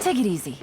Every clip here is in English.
Take it easy.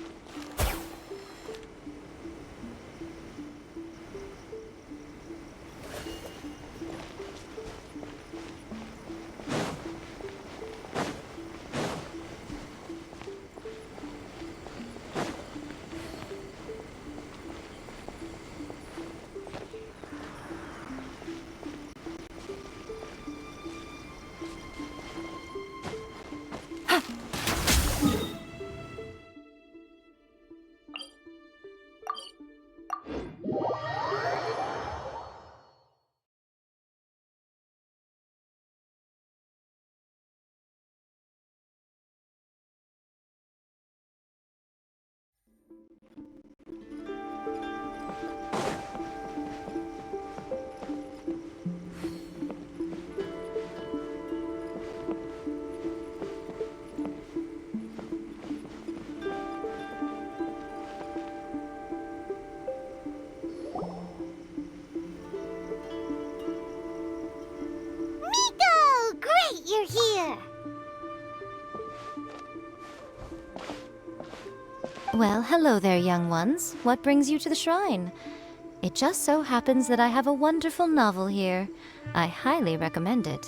You're here! Well, hello there, young ones. What brings you to the shrine? It just so happens that I have a wonderful novel here. I highly recommend it.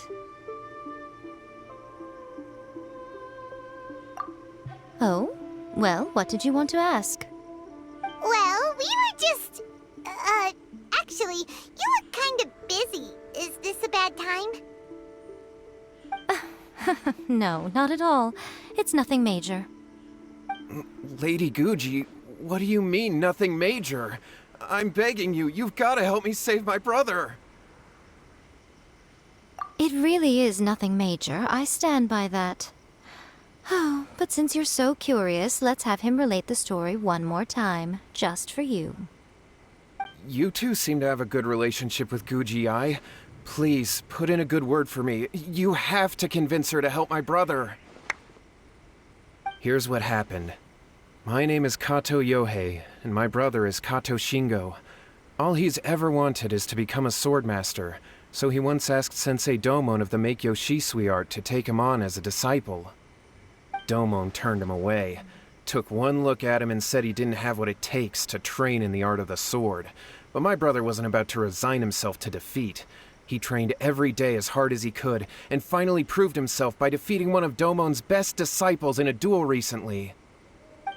Oh? Well, what did you want to ask? Well, we were just... actually, you look kind of busy. Is this a bad time? No, not at all. It's nothing major. Lady Guji, what do you mean, nothing major? I'm begging you, you've got to help me save my brother. It really is nothing major. I stand by that. Oh, but since you're so curious, let's have him relate the story one more time, just for you. You two seem to have a good relationship with Guji-ai. Please, put in a good word for me. You have to convince her to help my brother. Here's what happened. My name is Kato Yohei, and my brother is Kato Shingo. All he's ever wanted is to become a swordmaster, so he once asked Sensei Domon of the Meikyo Shisui art to take him on as a disciple. Domon turned him away, took one look at him and said he didn't have what it takes to train in the art of the sword. But my brother wasn't about to resign himself to defeat. He trained every day as hard as he could, and finally proved himself by defeating one of Domon's best disciples in a duel recently.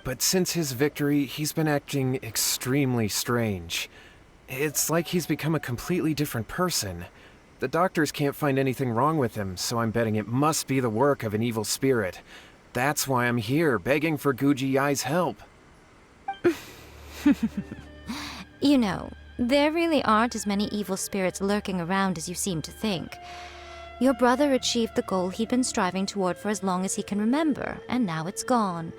But since his victory, he's been acting extremely strange. It's like he's become a completely different person. The doctors can't find anything wrong with him, so I'm betting it must be the work of an evil spirit. That's why I'm here, begging for Guji-ai's help. You know, there really aren't as many evil spirits lurking around as you seem to think. Your brother achieved the goal he'd been striving toward for as long as he can remember, and now it's gone.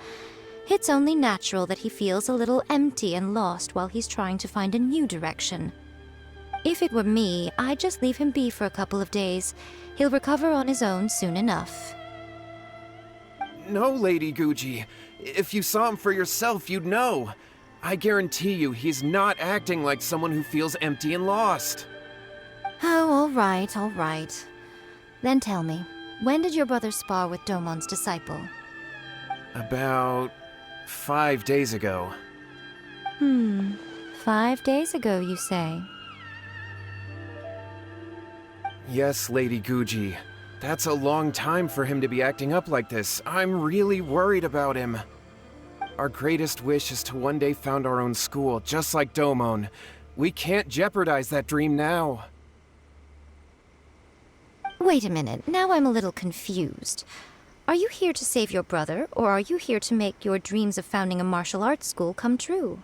It's only natural that he feels a little empty and lost while he's trying to find a new direction. If it were me, I'd just leave him be for a couple of days. He'll recover on his own soon enough. No, Lady Guji. If you saw him for yourself, you'd know. I guarantee you he's not acting like someone who feels empty and lost. Oh, all right. Then tell me, when did your brother spar with Domon's disciple? About 5 days ago. 5 days ago, you say? Yes, Lady Guji. That's a long time for him to be acting up like this. I'm really worried about him. Our greatest wish is to one day found our own school, just like Domon. We can't jeopardize that dream now. Wait a minute, now I'm a little confused. Are you here to save your brother, or are you here to make your dreams of founding a martial arts school come true?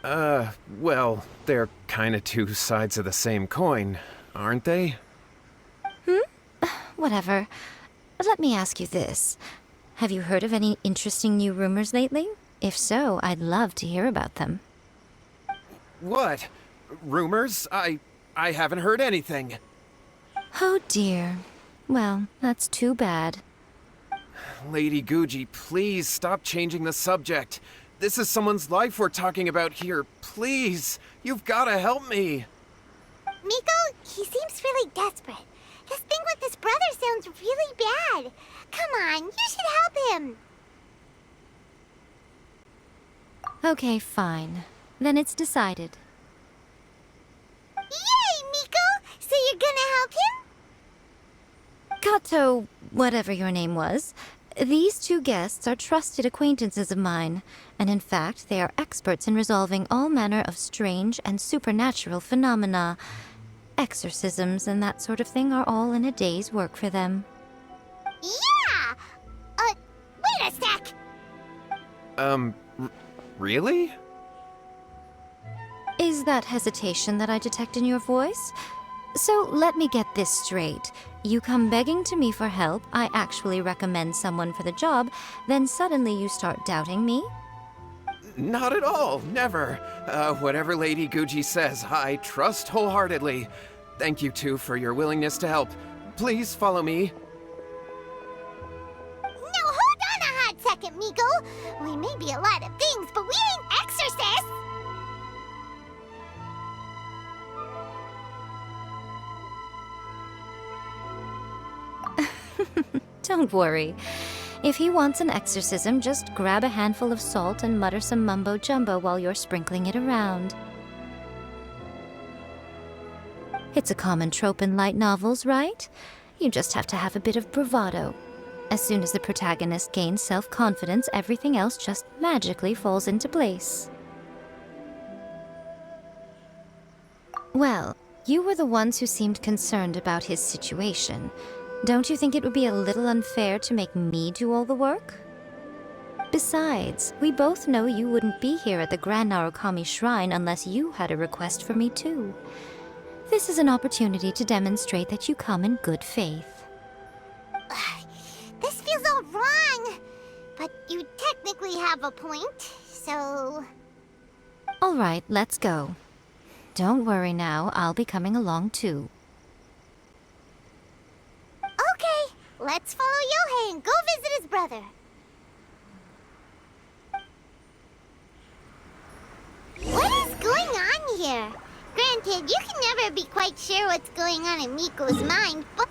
Well, they're kinda two sides of the same coin, aren't they? Whatever. Let me ask you this. Have you heard of any interesting new rumors lately? If so, I'd love to hear about them. What? Rumors? I haven't heard anything. Oh dear. Well, that's too bad. Lady Guji, please stop changing the subject. This is someone's life we're talking about here. Please, you've gotta help me. Miko, he seems really desperate. His thing with his brother sounds really bad. Come on, you should help him. Okay, fine. Then it's decided. Yay, Miko! So you're gonna help him? Kato, whatever your name was, these two guests are trusted acquaintances of mine, and in fact, they are experts in resolving all manner of strange and supernatural phenomena. Exorcisms and that sort of thing are all in a day's work for them. Yeah! Wait a sec! Really? Is that hesitation that I detect in your voice? So let me get this straight. You come begging to me for help, I actually recommend someone for the job, then suddenly you start doubting me? Not at all, never. Whatever Lady Guji says, I trust wholeheartedly. Thank you two for your willingness to help. Please follow me. No, hold on a hot second, Miko! We may be a lot of things, but we ain't exorcists! Don't worry. If he wants an exorcism, just grab a handful of salt and mutter some mumbo-jumbo while you're sprinkling it around. It's a common trope in light novels, right? You just have to have a bit of bravado. As soon as the protagonist gains self-confidence, everything else just magically falls into place. Well, you were the ones who seemed concerned about his situation. Don't you think it would be a little unfair to make me do all the work? Besides, we both know you wouldn't be here at the Grand Narukami Shrine unless you had a request for me too. This is an opportunity to demonstrate that you come in good faith. This feels all wrong, but you technically have a point, so... All right, let's go. Don't worry now, I'll be coming along too. Okay, let's follow Yohei and go visit his brother. What is going on here? Granted, you can never be quite sure what's going on in Miko's mind, but...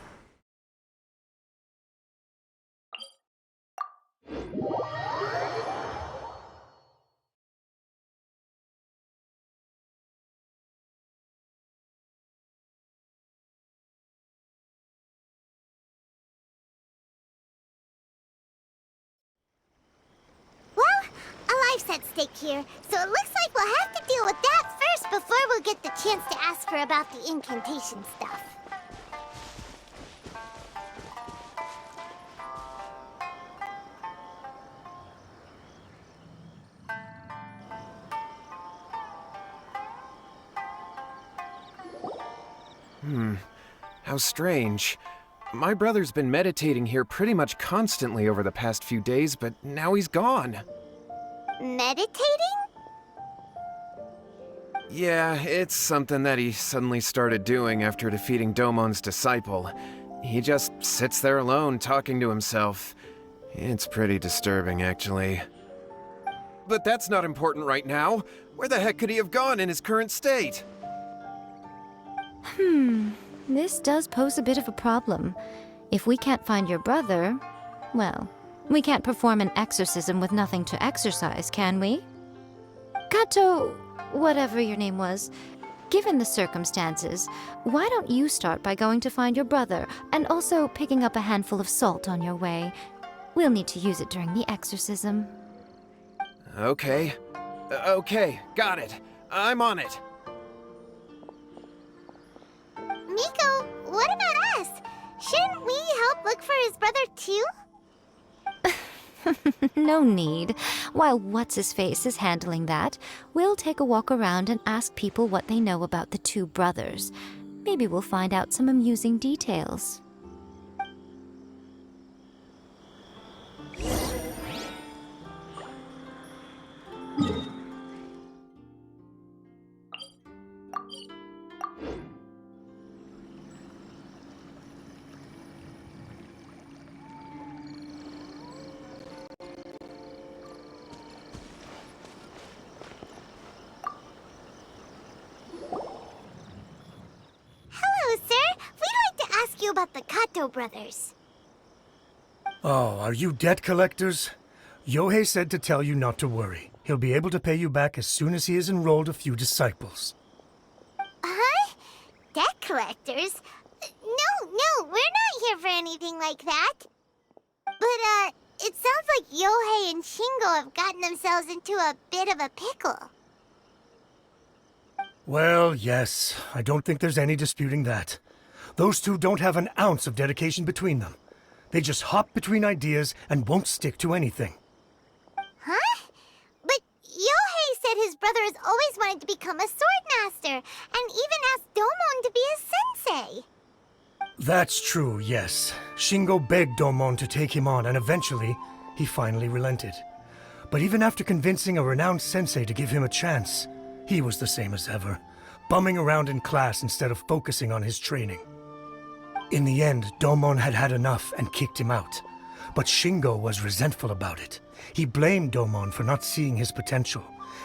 Life's at stake here, so it looks like we'll have to deal with that first before we'll get the chance to ask her about the incantation stuff. How strange. My brother's been meditating here pretty much constantly over the past few days, but now he's gone. Meditating? Yeah, it's something that he suddenly started doing after defeating Domon's disciple. He just sits there alone, talking to himself. It's pretty disturbing, actually. But that's not important right now. Where the heck could he have gone in his current state? This does pose a bit of a problem. If we can't find your brother, well, we can't perform an exorcism with nothing to exorcise, can we? Kato, whatever your name was, given the circumstances, why don't you start by going to find your brother, and also picking up a handful of salt on your way? We'll need to use it during the exorcism. Okay. Okay, got it. I'm on it. Miko, what about us? Shouldn't we help look for his brother too? No need. While What's-His-Face is handling that, we'll take a walk around and ask people what they know about the two brothers. Maybe we'll find out some amusing details. About the Kato brothers. Oh, are you debt collectors? Yohei said to tell you not to worry. He'll be able to pay you back as soon as he has enrolled a few disciples. Huh? Debt collectors? No, we're not here for anything like that. But, it sounds like Yohei and Shingo have gotten themselves into a bit of a pickle. Well, yes, I don't think there's any disputing that. Those two don't have an ounce of dedication between them. They just hop between ideas and won't stick to anything. Huh? But Yohei said his brother has always wanted to become a sword master, and even asked Domon to be his sensei. That's true, yes. Shingo begged Domon to take him on, and eventually, he finally relented. But even after convincing a renowned sensei to give him a chance, he was the same as ever, bumming around in class instead of focusing on his training. In the end, Domon had had enough and kicked him out. But Shingo was resentful about it. He blamed Domon for not seeing his potential,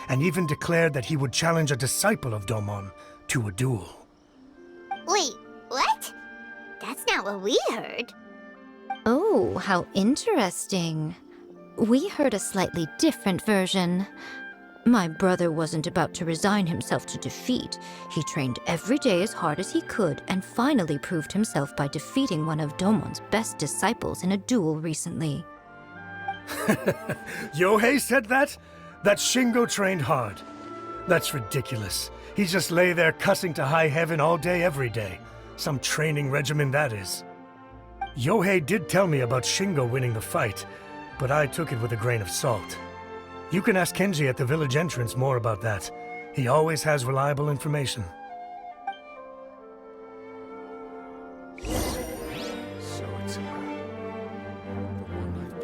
and even declared that he would challenge a disciple of Domon to a duel. Wait, what? That's not what we heard. Oh, how interesting. We heard a slightly different version. My brother wasn't about to resign himself to defeat. He trained every day as hard as he could and finally proved himself by defeating one of Domon's best disciples in a duel recently. Yohei said that? That Shingo trained hard. That's ridiculous. He just lay there cussing to high heaven all day every day. Some training regimen that is. Yohei did tell me about Shingo winning the fight, but I took it with a grain of salt. You can ask Kenji at the village entrance more about that. He always has reliable information. So it's the one I've been waiting for.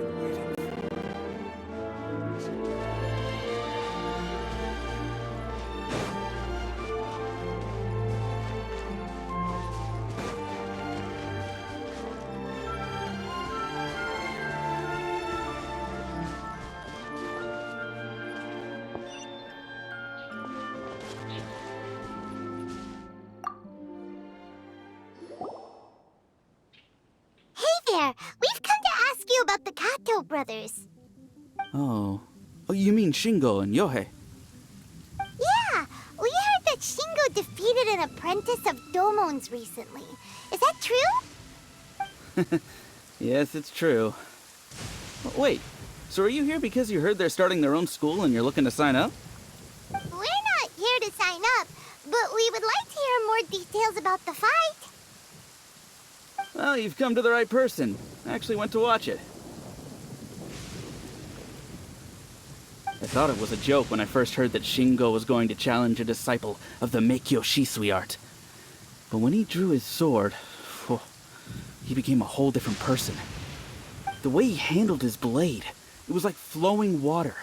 There, we've come to ask you about the Kato brothers. Oh, you mean Shingo and Yohei? Yeah, we heard that Shingo defeated an apprentice of Domon's recently. Is that true? Yes, it's true. Wait, so are you here because you heard they're starting their own school and you're looking to sign up? We're not here to sign up, but we would like to hear more details about the fight. Well, you've come to the right person. I actually went to watch it. I thought it was a joke when I first heard that Shingo was going to challenge a disciple of the Meikyo Shisui art. But when he drew his sword, he became a whole different person. The way he handled his blade, it was like flowing water,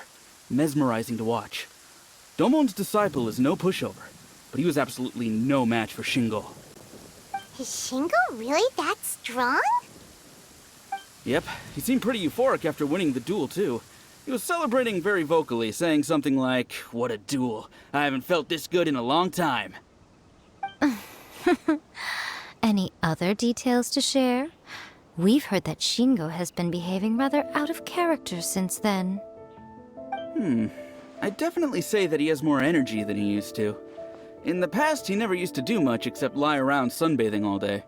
mesmerizing to watch. Domon's disciple is no pushover, but he was absolutely no match for Shingo. Is Shingo really that strong? Yep, he seemed pretty euphoric after winning the duel, too. He was celebrating very vocally, saying something like, "What a duel. I haven't felt this good in a long time." Any other details to share? We've heard that Shingo has been behaving rather out of character since then. I'd definitely say that he has more energy than he used to. In the past, he never used to do much except lie around sunbathing all day.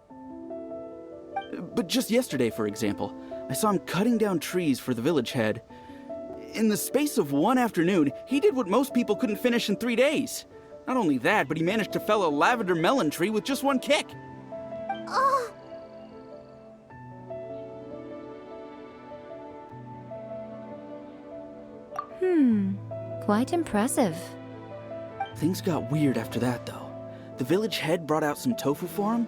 But just yesterday, for example, I saw him cutting down trees for the village head. In the space of one afternoon, he did what most people couldn't finish in 3 days. Not only that, but he managed to fell a lavender melon tree with just one kick. Oh, Quite impressive. Things got weird after that, though. The village head brought out some tofu for him,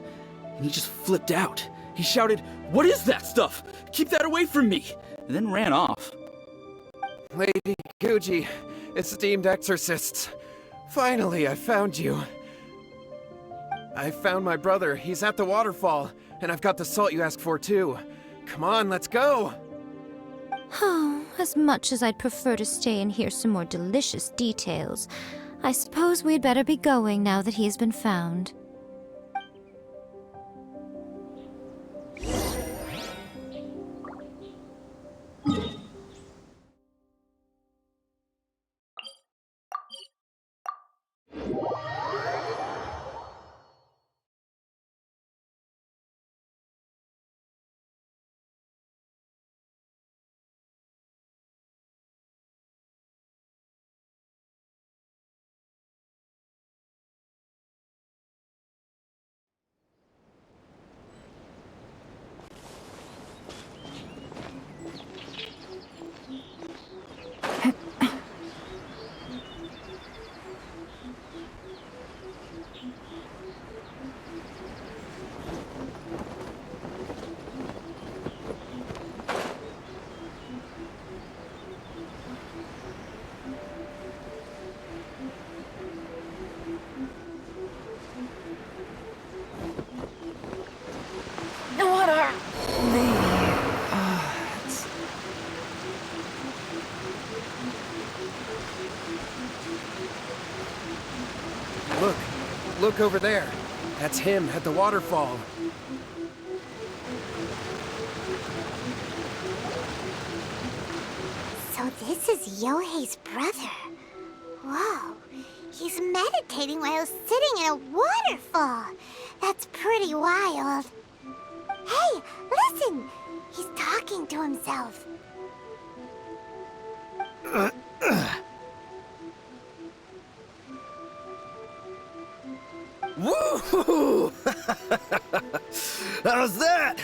and he just flipped out. He shouted, "What is that stuff? Keep that away from me!" and then ran off. Lady Guji, esteemed exorcists. Finally, I found you. I found my brother. He's at the waterfall, and I've got the salt you asked for, too. Come on, let's go! Oh, as much as I'd prefer to stay and hear some more delicious details, I suppose we'd better be going now that he has been found. look over there. That's him at the waterfall. So this is Yohei's brother. Whoa. He's meditating while sitting in a waterfall. That's pretty wild. Hey, listen! He's talking to himself. Woo! How's that?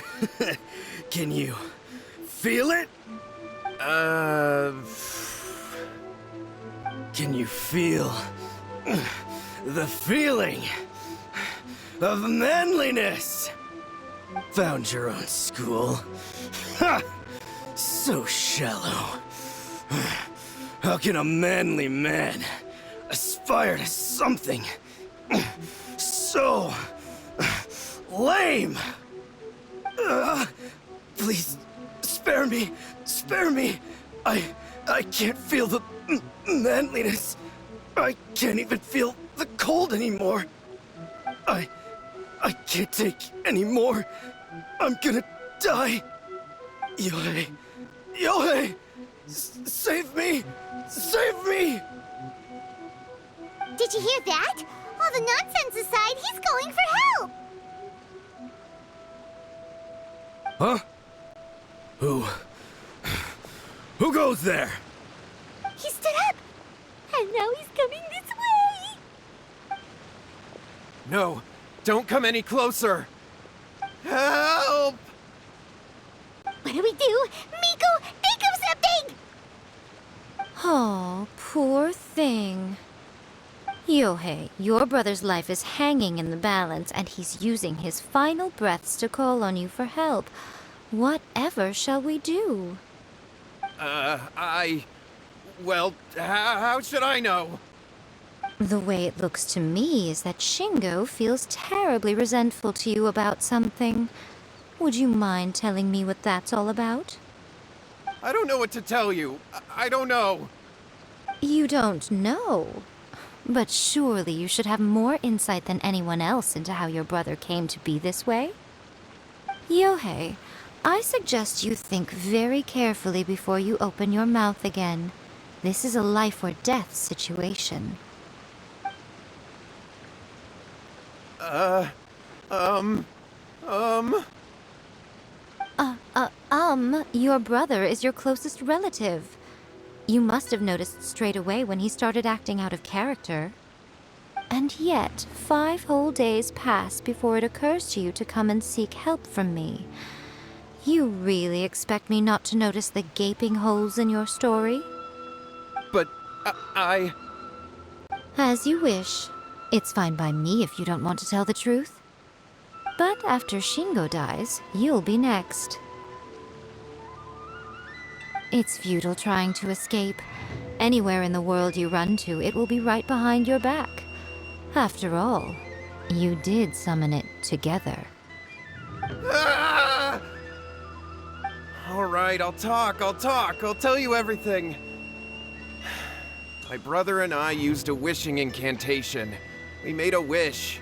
Can you feel it? Can you feel the feeling of manliness? Found your own school. Ha! So shallow. How can a manly man aspire to something so lame? Please, spare me. Spare me. I can't feel the manliness. I can't even feel the cold anymore. I can't take any more. I'm gonna die. Yohei. Yohei! Save me! Save me! Did you hear that? All the nonsense aside, he's going for help! Huh? Who goes there? He stood up! And now he's coming this way! No, don't come any closer. Help! What do we do? Miko, think of something! Oh, poor thing. Yohei, your brother's life is hanging in the balance, and he's using his final breaths to call on you for help. Whatever shall we do? Well, how should I know? The way it looks to me is that Shingo feels terribly resentful to you about something. Would you mind telling me what that's all about? I don't know what to tell you. I don't know. You don't know? But surely you should have more insight than anyone else into how your brother came to be this way? Yohei, I suggest you think very carefully before you open your mouth again. This is a life or death situation. Your brother is your closest relative. You must have noticed straight away when he started acting out of character. And yet, 5 whole days pass before it occurs to you to come and seek help from me. You really expect me not to notice the gaping holes in your story? But I... As you wish. It's fine by me if you don't want to tell the truth. But after Shingo dies, you'll be next. It's futile trying to escape. Anywhere in the world you run to, it will be right behind your back. After all, you did summon it together. Ah! All right, I'll talk. I'll tell you everything. My brother and I used a wishing incantation. We made a wish.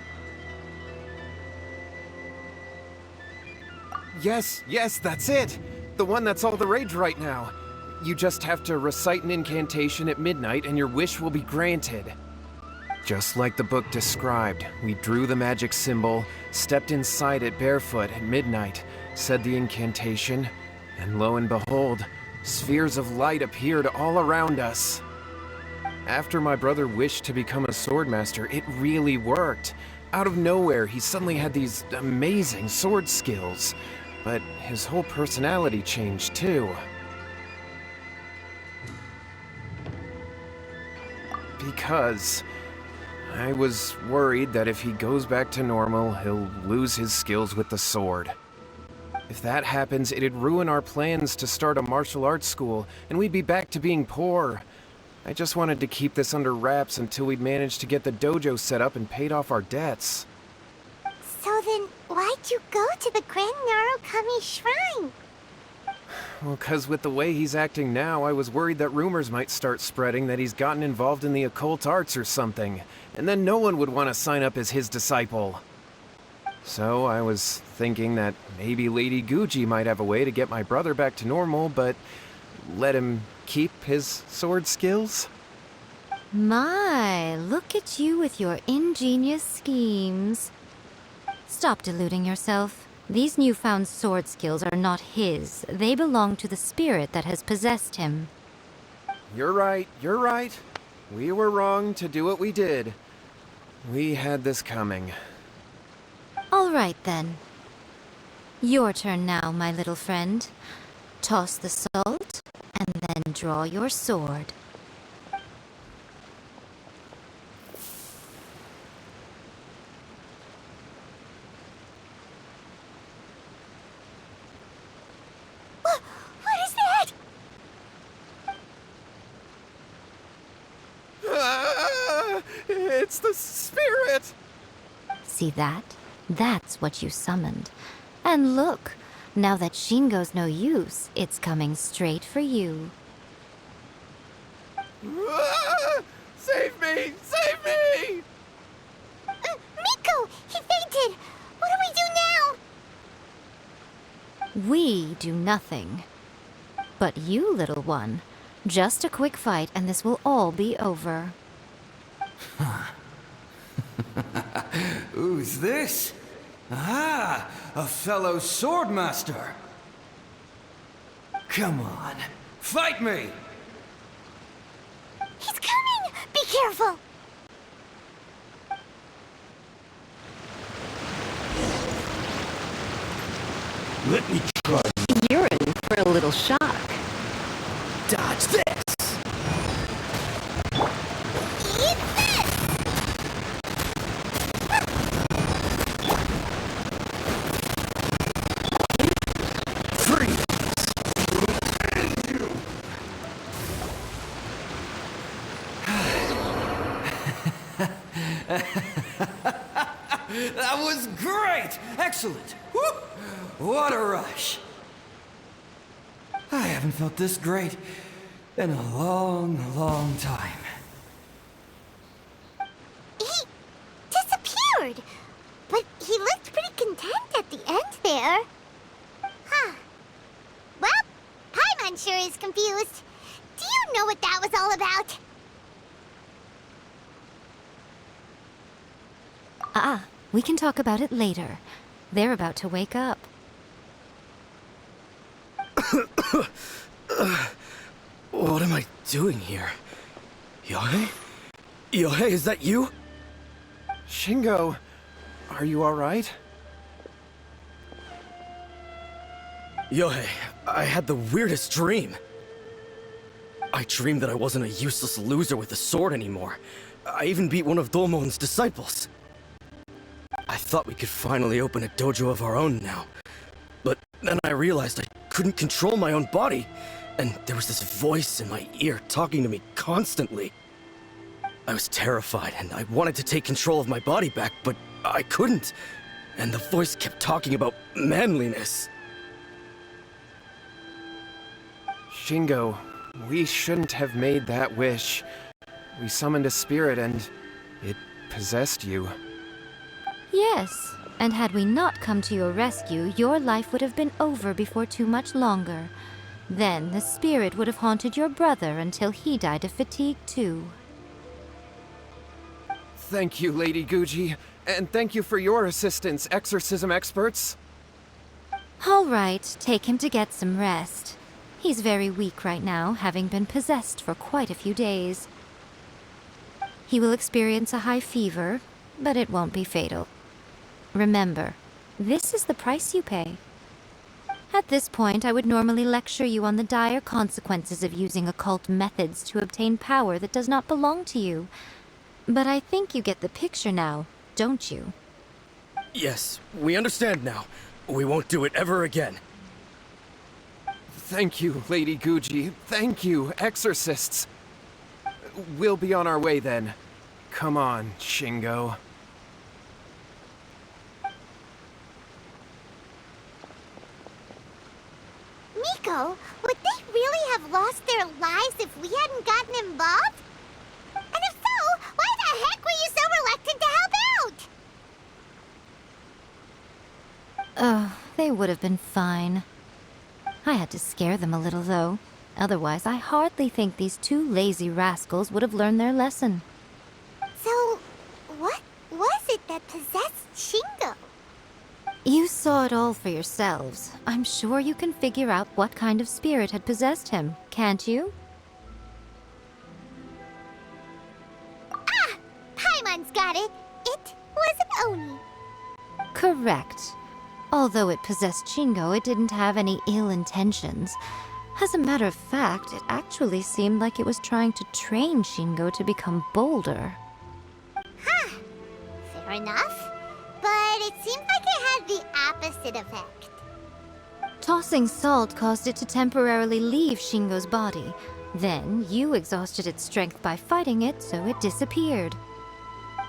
Yes, that's it. The one that's all the rage right now. You just have to recite an incantation at midnight and your wish will be granted. Just like the book described, we drew the magic symbol, stepped inside it barefoot at midnight, said the incantation, and lo and behold, spheres of light appeared all around us. After my brother wished to become a swordmaster, it really worked. Out of nowhere, he suddenly had these amazing sword skills. But his whole personality changed too. Because I was worried that if he goes back to normal, he'll lose his skills with the sword. If that happens, it'd ruin our plans to start a martial arts school, and we'd be back to being poor. I just wanted to keep this under wraps until we'd managed to get the dojo set up and paid off our debts. So then, why'd you go to the Grand Narukami Shrine? Well, 'cause with the way he's acting now, I was worried that rumors might start spreading that he's gotten involved in the occult arts or something, and then no one would want to sign up as his disciple. So I was thinking that maybe Lady Guji might have a way to get my brother back to normal, but let him keep his sword skills? My, look at you with your ingenious schemes. Stop deluding yourself. These newfound sword skills are not his. They belong to the spirit that has possessed him. You're right, you're right. We were wrong to do what we did. We had this coming. All right, then. Your turn now, my little friend. Toss the salt, and then draw your sword. What is that? It's the spirit! See that? That's what you summoned. And look, now that Shingo's no use, it's coming straight for you. Save me! Save me! Miko! He fainted! What do we do now? We do nothing. But you, little one, just a quick fight and this will all be over. Who's this? Ah, a fellow swordmaster. Come on, fight me! He's coming! Be careful! Let me try. You're in for a little shock. Dodge this! Eat this! Freeze! That was great! Excellent! Woo! What a rush! I haven't felt this great in a long, long time. He disappeared! But he looked pretty content at the end there. Huh. Well, Paimon sure is confused. Do you know what that was all about? We can talk about it later. They're about to wake up. What am I doing here? Yohei? Yohei, is that you? Shingo, are you alright? Yohei, I had the weirdest dream. I dreamed that I wasn't a useless loser with a sword anymore. I even beat one of Domon's disciples. I thought we could finally open a dojo of our own now. But then I realized I couldn't control my own body, and there was this voice in my ear talking to me constantly. I was terrified, and I wanted to take control of my body back, but I couldn't. And the voice kept talking about manliness. Shingo, we shouldn't have made that wish. We summoned a spirit and it possessed you. Yes, and had we not come to your rescue, your life would have been over before too much longer. Then the spirit would have haunted your brother until he died of fatigue too. Thank you, Lady Guji, and thank you for your assistance, exorcism experts. All right, take him to get some rest. He's very weak right now, having been possessed for quite a few days. He will experience a high fever, but it won't be fatal. Remember, this is the price you pay. At this point, I would normally lecture you on the dire consequences of using occult methods to obtain power that does not belong to you. But I think you get the picture now, don't you? Yes, we understand now. We won't do it ever again. Thank you, Lady Guji. Thank you, exorcists. We'll be on our way then. Come on, Shingo. Miko, Miko, would they really have lost their lives if we hadn't gotten involved? And if so, why the heck were you so reluctant to help out? Oh, they would have been fine. I had to scare them a little, though. Otherwise, I hardly think these two lazy rascals would have learned their lesson. So, what was it that possessed Shingo? You saw it all for yourselves. I'm sure you can figure out what kind of spirit had possessed him, can't you? Ah! Paimon's got it! It was an Oni. Correct. Although it possessed Shingo, it didn't have any ill intentions. As a matter of fact, it actually seemed like it was trying to train Shingo to become bolder. Huh. Fair enough. But it seemed like it had the opposite effect. Tossing salt caused it to temporarily leave Shingo's body. Then, you exhausted its strength by fighting it, so it disappeared.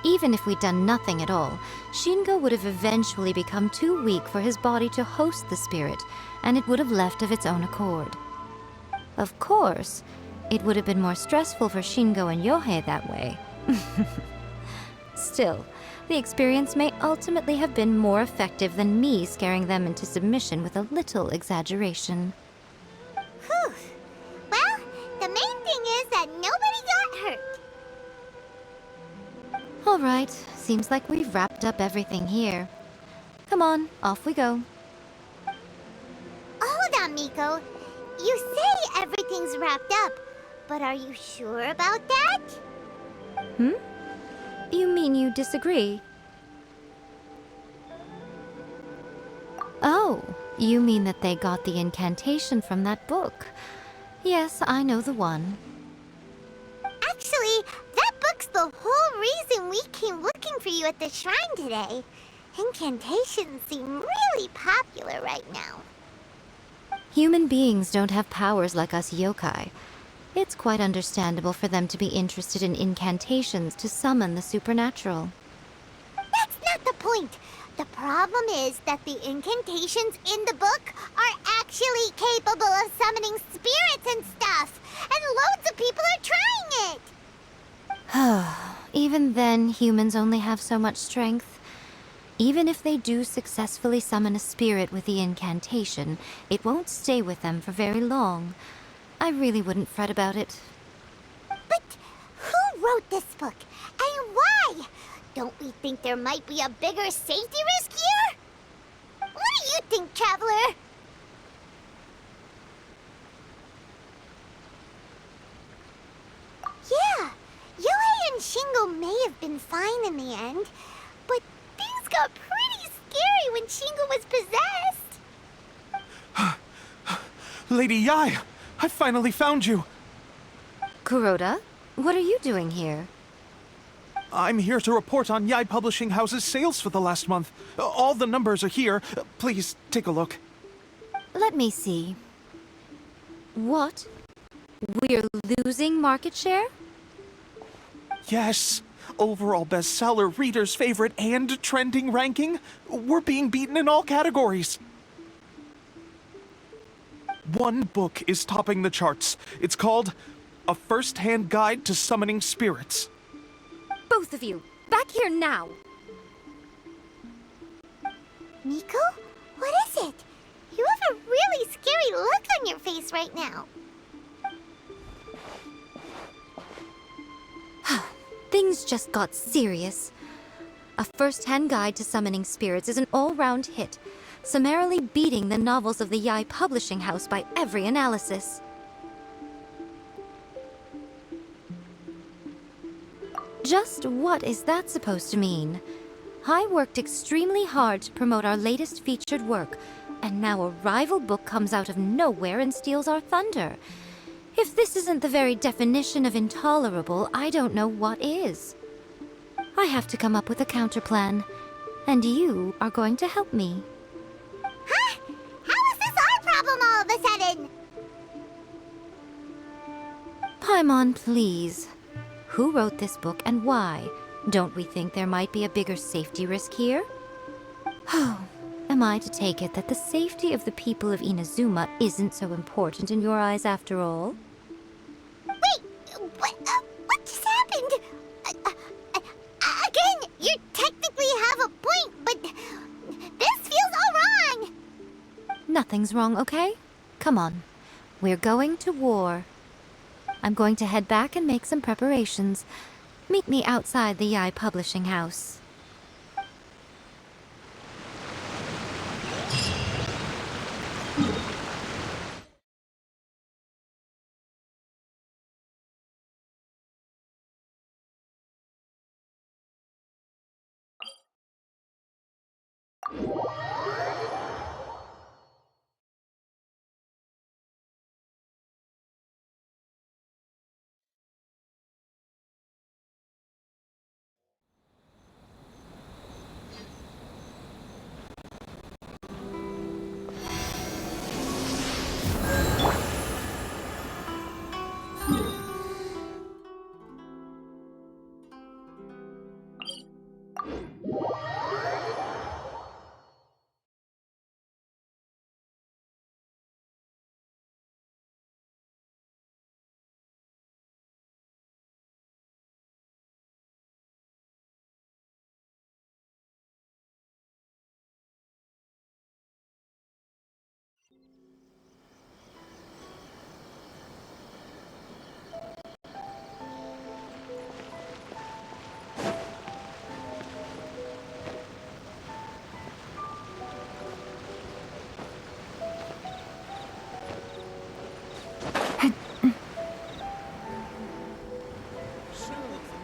Even if we'd done nothing at all, Shingo would have eventually become too weak for his body to host the spirit, and it would have left of its own accord. Of course, it would have been more stressful for Shingo and Yohei that way. Still, the experience may ultimately have been more effective than me scaring them into submission with a little exaggeration. Whew. Well, the main thing is that nobody got hurt. All right, seems like we've wrapped up everything here. Come on, off we go. Hold on, Miko. You say everything's wrapped up, but are you sure about that? You mean you disagree? Oh, you mean that they got the incantation from that book. Yes, I know the one. Actually, that book's the whole reason we came looking for you at the shrine today. Incantations seem really popular right now. Human beings don't have powers like us yokai. It's quite understandable for them to be interested in incantations to summon the supernatural. That's not the point. The problem is that the incantations in the book are actually capable of summoning spirits and stuff, and loads of people are trying it. Even then, humans only have so much strength. Even if they do successfully summon a spirit with the incantation, it won't stay with them for very long. I really wouldn't fret about it. But who wrote this book, and why? Don't we think there might be a bigger safety risk here? What do you think, Traveler? Yeah, Yohei and Shingo may have been fine in the end, but things got pretty scary when Shingo was possessed. Lady Yai, I finally found you. Kuroda, what are you doing here? I'm here to report on Yai Publishing House's sales for the last month. All the numbers are here. Please take a look. Let me see. What? We're losing market share? Yes. Overall bestseller, reader's favorite, and trending ranking. We're being beaten in all categories. One book is topping the charts. It's called A First-Hand Guide to Summoning Spirits. Both of you, back here now! Miko? What is it? You have a really scary look on your face right now. Things just got serious. A First-Hand Guide to Summoning Spirits is an all-round hit, summarily beating the novels of the Yai Publishing House by every analysis. Just what is that supposed to mean? I worked extremely hard to promote our latest featured work, and now a rival book comes out of nowhere and steals our thunder. If this isn't the very definition of intolerable, I don't know what is. I have to come up with a counterplan, and you are going to help me. Huh? How is this our problem all of a sudden? Paimon, please. Who wrote this book and why? Don't we think there might be a bigger safety risk here? Oh, Am I to take it that the safety of the people of Inazuma isn't so important in your eyes after all? Wait, what just happened? Again, you technically have a point, but this feels all wrong. Nothing's wrong, okay? Come on. We're going to war. I'm going to head back and make some preparations. Meet me outside the Yai Publishing House.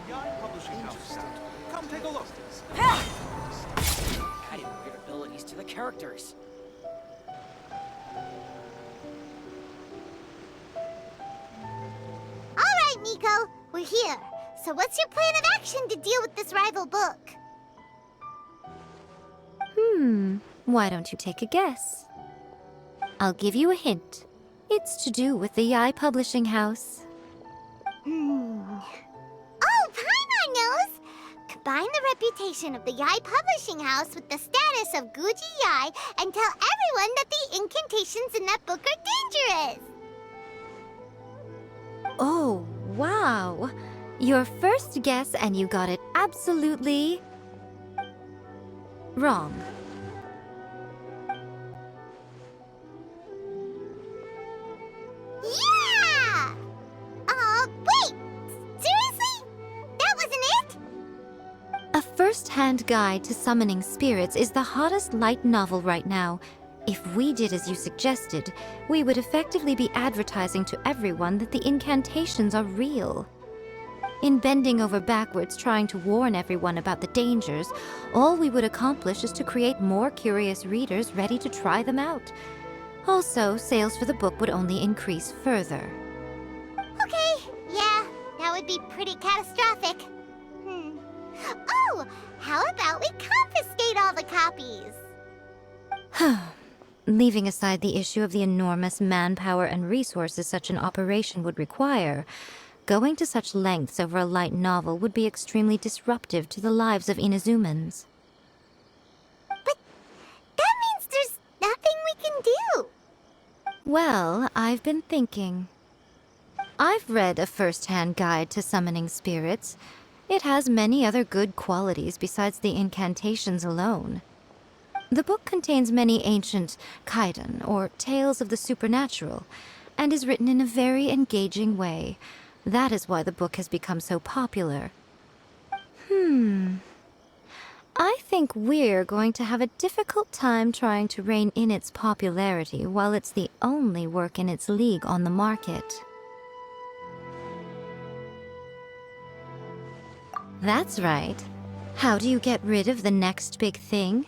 Yai Publishing House. Come take a look. Adding weird abilities to the characters. All right, Miko, we're here. So what's your plan of action to deal with this rival book? Why don't you take a guess? I'll give you a hint. It's to do with the Yai Publishing House. Oh, Paimon knows! Combine the reputation of the Yai Publishing House with the status of Guji Yai and tell everyone that the incantations in that book are dangerous! Oh, wow. Your first guess and you got it absolutely wrong. Yeah! Wait! Seriously? That wasn't it? A first-hand guide to summoning spirits is the hottest light novel right now. If we did as you suggested, we would effectively be advertising to everyone that the incantations are real. In bending over backwards trying to warn everyone about the dangers, all we would accomplish is to create more curious readers ready to try them out. Also, sales for the book would only increase further. Okay, yeah, that would be pretty catastrophic. Oh, how about we confiscate all the copies? Leaving aside the issue of the enormous manpower and resources such an operation would require, going to such lengths over a light novel would be extremely disruptive to the lives of Inazumans. But that means there's nothing we can do. Well, I've been thinking. I've read a first-hand guide to summoning spirits. It has many other good qualities besides the incantations alone. The book contains many ancient kaiden, or tales of the supernatural, and is written in a very engaging way. That is why the book has become so popular. I think we're going to have a difficult time trying to rein in its popularity while it's the only work in its league on the market. That's right. How do you get rid of the next big thing?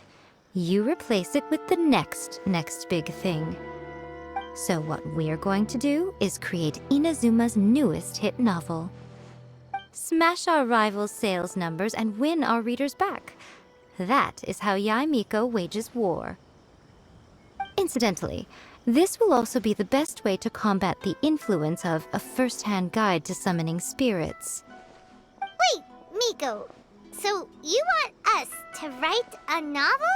You replace it with the next big thing. So what we're going to do is create Inazuma's newest hit novel. Smash our rivals' sales numbers and win our readers back. That is how Yai Miko wages war. Incidentally, this will also be the best way to combat the influence of a first-hand guide to summoning spirits. Wait, Miko, so you want us to write a novel?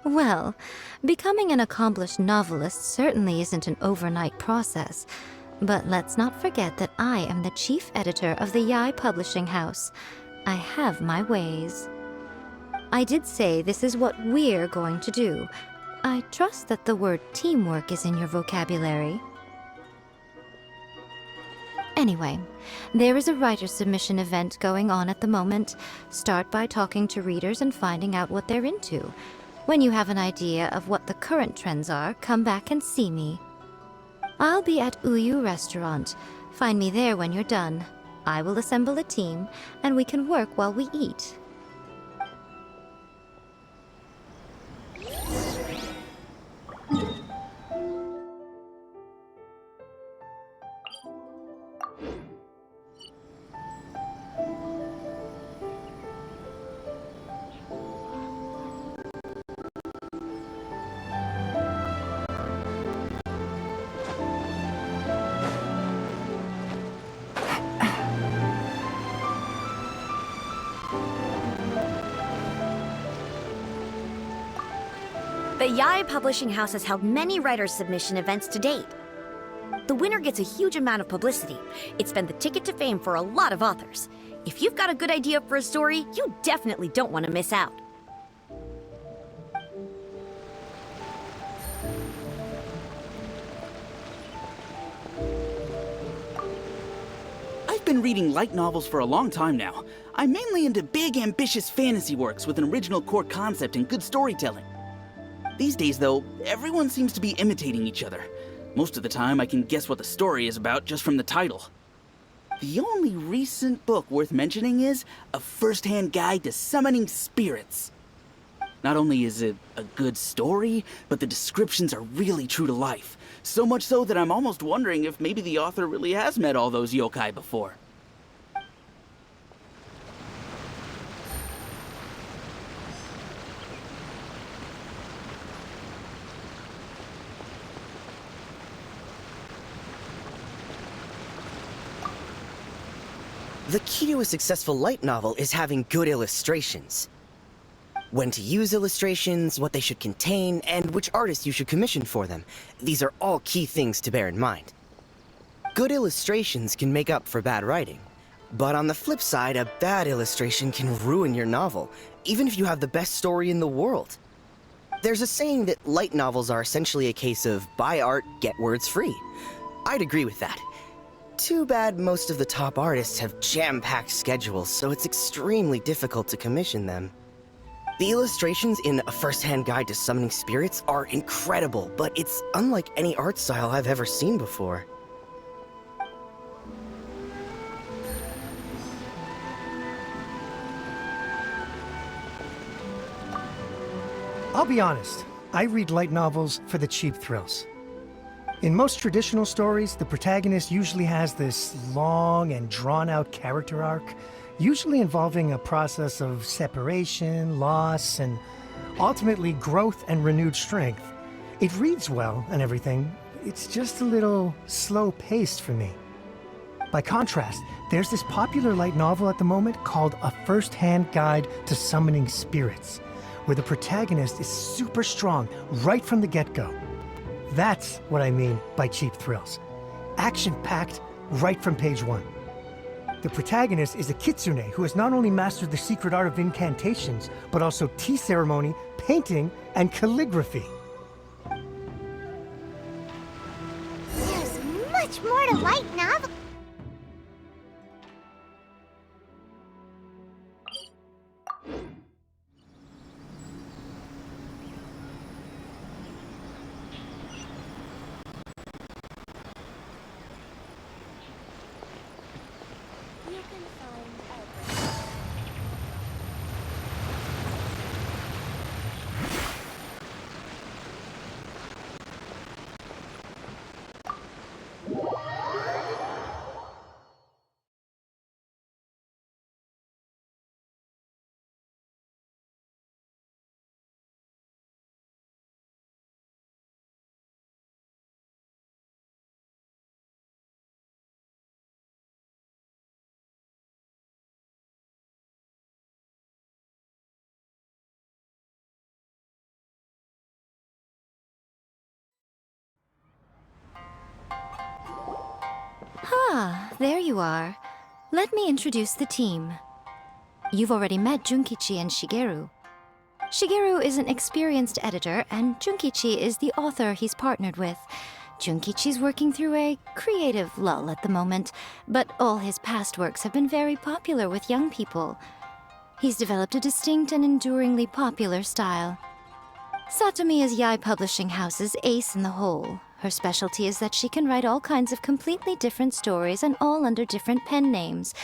Well, becoming an accomplished novelist certainly isn't an overnight process. But let's not forget that I am the chief editor of the Yai Publishing House. I have my ways. I did say this is what we're going to do. I trust that the word teamwork is in your vocabulary. Anyway, there is a writer submission event going on at the moment. Start by talking to readers and finding out what they're into. When you have an idea of what the current trends are, come back and see me. I'll be at Uyu Restaurant. Find me there when you're done. I will assemble a team, and we can work while we eat. The Yai Publishing House has held many writer submission events to date. The winner gets a huge amount of publicity. It's been the ticket to fame for a lot of authors. If you've got a good idea for a story, you definitely don't want to miss out. I've been reading light novels for a long time now. I'm mainly into big, ambitious fantasy works with an original core concept and good storytelling. These days, though, everyone seems to be imitating each other. Most of the time, I can guess what the story is about just from the title. The only recent book worth mentioning is A First-Hand Guide to Summoning Spirits. Not only is it a good story, but the descriptions are really true to life. So much so that I'm almost wondering if maybe the author really has met all those yokai before. The key to a successful light novel is having good illustrations. When to use illustrations, what they should contain, and which artist you should commission for them. These are all key things to bear in mind. Good illustrations can make up for bad writing. But on the flip side, a bad illustration can ruin your novel, even if you have the best story in the world. There's a saying that light novels are essentially a case of buy art, get words free. I'd agree with that. Too bad most of the top artists have jam-packed schedules, so it's extremely difficult to commission them. The illustrations in A First-Hand Guide to Summoning Spirits are incredible, but it's unlike any art style I've ever seen before. I'll be honest, I read light novels for the cheap thrills. In most traditional stories, the protagonist usually has this long and drawn-out character arc, usually involving a process of separation, loss, and ultimately growth and renewed strength. It reads well and everything, it's just a little slow-paced for me. By contrast, there's this popular light novel at the moment called A First-Hand Guide to Summoning Spirits, where the protagonist is super strong right from the get-go. That's what I mean by cheap thrills. Action-packed right from page one. The protagonist is a kitsune who has not only mastered the secret art of incantations, but also tea ceremony, painting, and calligraphy. There's much more to light novel. there you are. Let me introduce the team. You've already met Junkichi and Shigeru. Shigeru is an experienced editor, and Junkichi is the author he's partnered with. Junkichi's working through a creative lull at the moment, but all his past works have been very popular with young people. He's developed a distinct and enduringly popular style. Satomi is Yae Publishing House's ace in the hole. Her specialty is that she can write all kinds of completely different stories and all under different pen names.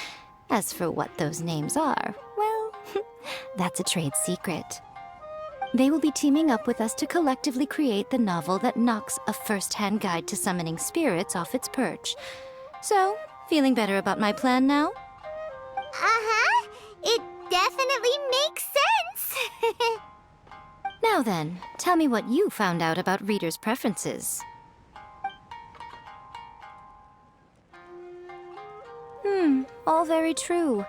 As for what those names are, well, that's a trade secret. They will be teaming up with us to collectively create the novel that knocks a first-hand guide to summoning spirits off its perch. So, feeling better about my plan now? Uh-huh. It definitely makes sense. Now then, tell me what you found out about readers' preferences. All very true.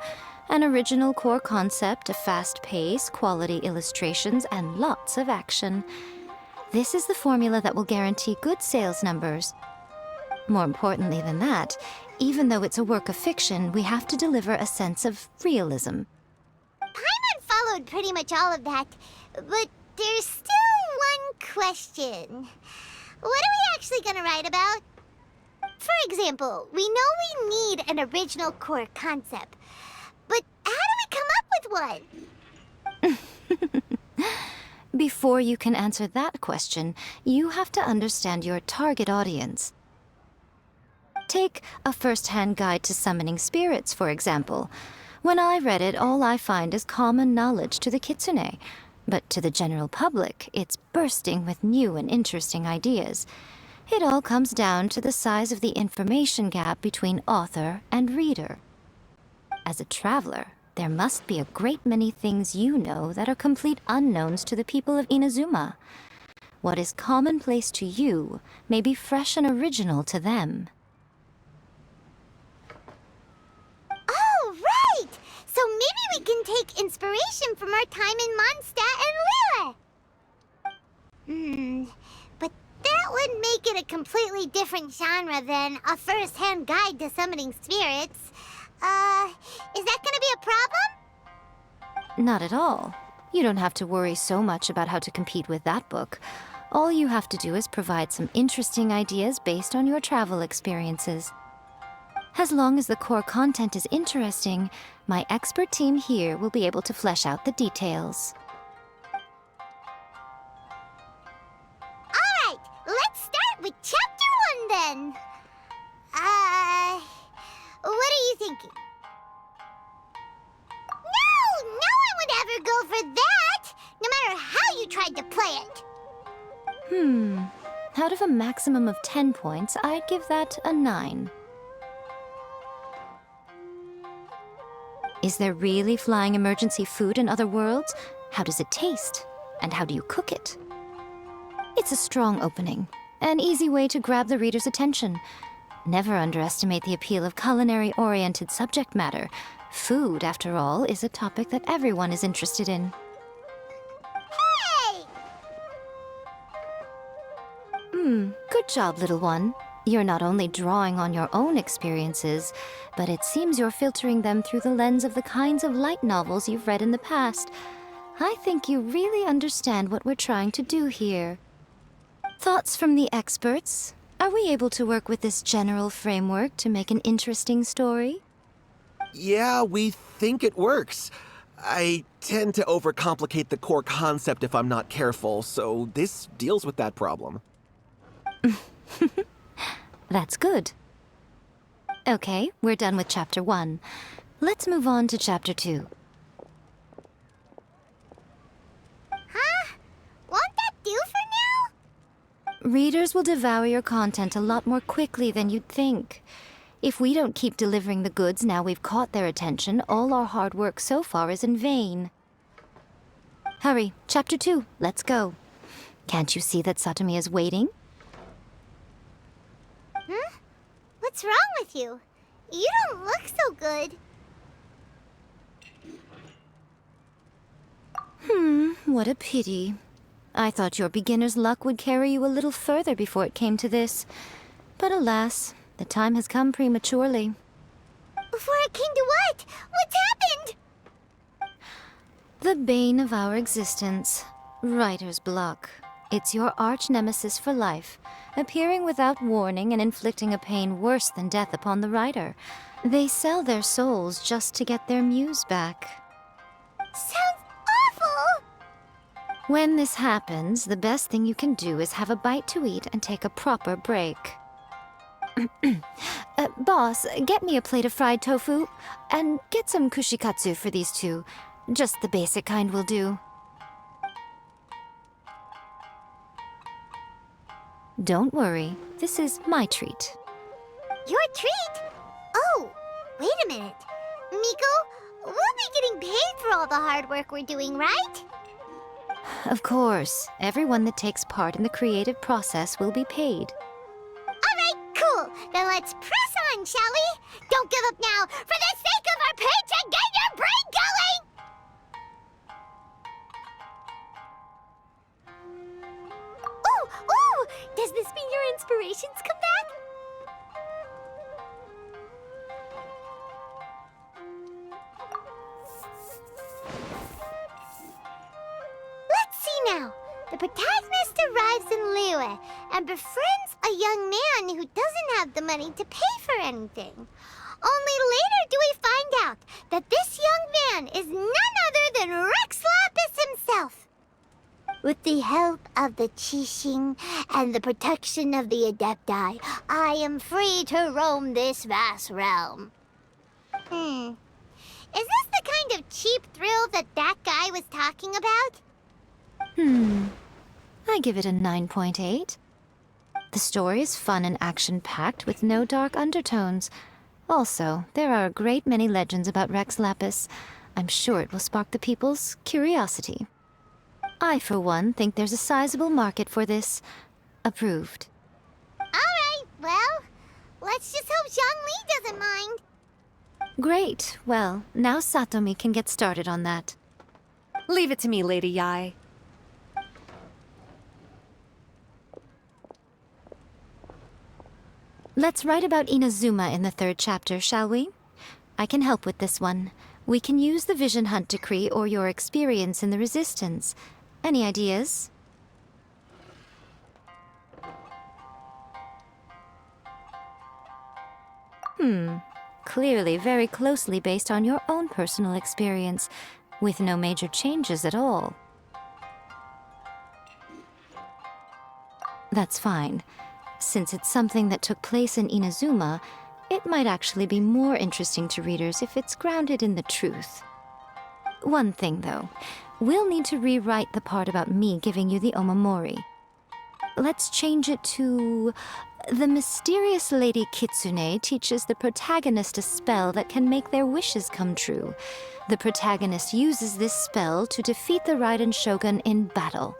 An original core concept, a fast pace, quality illustrations, and lots of action. This is the formula that will guarantee good sales numbers. More importantly than that, even though it's a work of fiction, we have to deliver a sense of realism. Paimon followed pretty much all of that, but there's still one question. What are we actually gonna write about? For example, we know we need an original core concept, but how do we come up with one? Before you can answer that question, you have to understand your target audience. Take a first-hand guide to summoning spirits, for example. When I read it, all I find is common knowledge to the kitsune. But to the general public, it's bursting with new and interesting ideas. It all comes down to the size of the information gap between author and reader. As a traveler, there must be a great many things you know that are complete unknowns to the people of Inazuma. What is commonplace to you may be fresh and original to them. Oh, right! So maybe we can take inspiration from our time in Mondstadt and Lille. But that would make it a completely different genre than a first-hand guide to summoning spirits. Is that gonna be a problem? Not at all. You don't have to worry so much about how to compete with that book. All you have to do is provide some interesting ideas based on your travel experiences. As long as the core content is interesting, my expert team here will be able to flesh out the details. Alright, let's start with Chapter 1 then. What are you thinking? No one would ever go for that, no matter how you tried to play it. Out of a maximum of 10 points, I'd give that a 9. Is there really flying emergency food in other worlds? How does it taste? And how do you cook it? It's a strong opening, an easy way to grab the reader's attention. Never underestimate the appeal of culinary-oriented subject matter. Food, after all, is a topic that everyone is interested in. Hey! Good job, little one. You're not only drawing on your own experiences, but it seems you're filtering them through the lens of the kinds of light novels you've read in the past. I think you really understand what we're trying to do here. Thoughts from the experts? Are we able to work with this general framework to make an interesting story? Yeah, we think it works. I tend to overcomplicate the core concept if I'm not careful, so this deals with that problem. That's good. Okay, we're done with Chapter 1. Let's move on to Chapter 2. Huh? Won't that do for now? Readers will devour your content a lot more quickly than you'd think. If we don't keep delivering the goods now we've caught their attention, all our hard work so far is in vain. Hurry, Chapter 2, let's go. Can't you see that Satomi is waiting? Huh? What's wrong with you? You don't look so good. What a pity. I thought your beginner's luck would carry you a little further before it came to this. But alas, the time has come prematurely. Before I came to what? What's happened? The bane of our existence. Writer's block. It's your arch nemesis for life, appearing without warning and inflicting a pain worse than death upon the writer. They sell their souls just to get their muse back. Sounds awful! When this happens, the best thing you can do is have a bite to eat and take a proper break. Boss, get me a plate of fried tofu, and get some kushikatsu for these two. Just the basic kind will do. Don't worry, this is my treat. Your treat? Oh, wait a minute. Miko, we'll be getting paid for all the hard work we're doing, right? Of course, everyone that takes part in the creative process will be paid. Alright, cool. Then let's press on, shall we? Don't give up now, for the sake of our paycheck, get your brain going! Ooh! Does this mean your inspirations come back? Let's see now. The protagonist arrives in Liyue and befriends a young man who doesn't have the money to pay for anything. Only later do we find out that this young man is none other than Rex Lapis himself. With the help of the Qixing and the protection of the Adepti, I am free to roam this vast realm. Is this the kind of cheap thrill that guy was talking about? I give it a 9.8. The story is fun and action-packed with no dark undertones. Also, there are a great many legends about Rex Lapis. I'm sure it will spark the people's curiosity. I, for one, think there's a sizable market for this. Approved. Alright, well, let's just hope Zhongli doesn't mind. Great. Well, now Satomi can get started on that. Leave it to me, Lady Yae. Let's write about Inazuma in the 3rd chapter, shall we? I can help with this one. We can use the Vision Hunt decree or your experience in the Resistance. Any ideas? Clearly very closely based on your own personal experience, with no major changes at all. That's fine. Since it's something that took place in Inazuma, it might actually be more interesting to readers if it's grounded in the truth. One thing, though. We'll need to rewrite the part about me giving you the Omamori. Let's change it to... The mysterious Lady Kitsune teaches the protagonist a spell that can make their wishes come true. The protagonist uses this spell to defeat the Raiden Shogun in battle.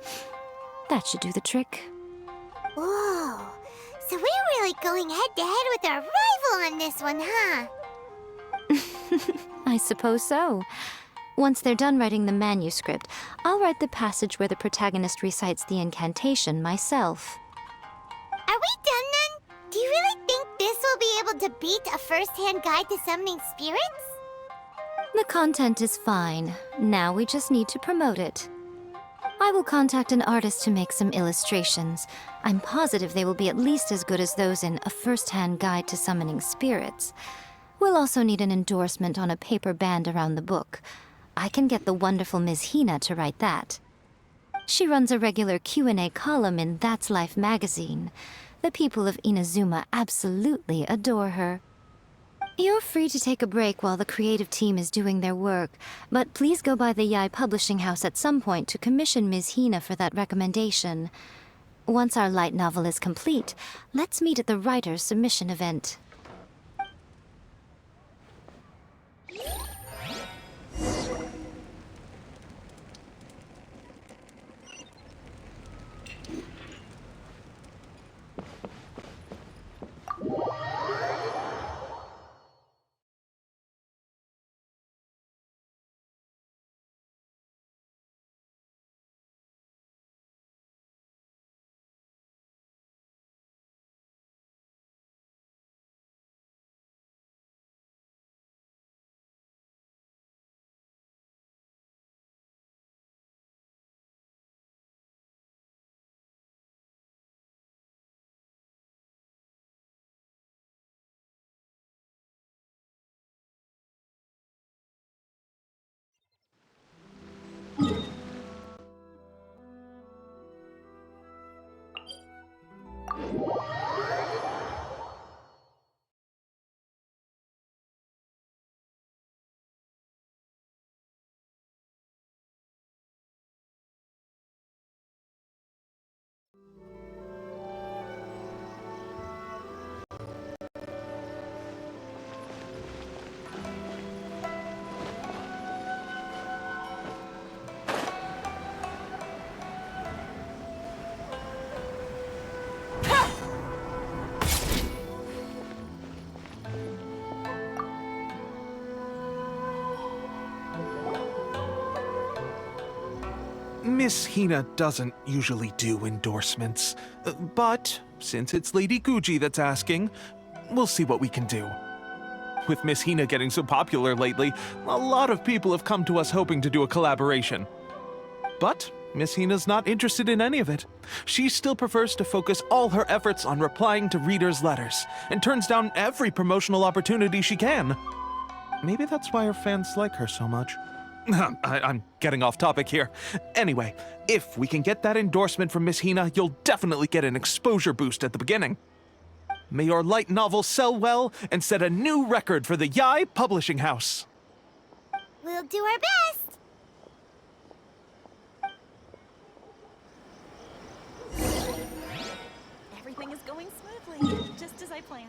That should do the trick. Whoa, so we're really going head-to-head with our rival on this one, huh? I suppose so. Once they're done writing the manuscript, I'll write the passage where the protagonist recites the incantation myself. Are we done then? Do you really think this will be able to beat a first-hand guide to summoning spirits? The content is fine. Now we just need to promote it. I will contact an artist to make some illustrations. I'm positive they will be at least as good as those in A First-Hand Guide to Summoning Spirits. We'll also need an endorsement on a paper band around the book. I can get the wonderful Ms. Hina to write that. She runs a regular Q&A column in That's Life magazine. The people of Inazuma absolutely adore her. You're free to take a break while the creative team is doing their work, but please go by the Yae Publishing House at some point to commission Ms. Hina for that recommendation. Once our light novel is complete, let's meet at the writer's submission event. Miss Hina doesn't usually do endorsements, but since it's Lady Guji that's asking, we'll see what we can do. With Miss Hina getting so popular lately, a lot of people have come to us hoping to do a collaboration. But Miss Hina's not interested in any of it. She still prefers to focus all her efforts on replying to readers' letters, and turns down every promotional opportunity she can. Maybe that's why her fans like her so much. I'm getting off topic here. Anyway, if we can get that endorsement from Miss Hina, you'll definitely get an exposure boost at the beginning. May your light novel sell well and set a new record for the Yai Publishing House. We'll do our best. Everything is going smoothly, just as I planned.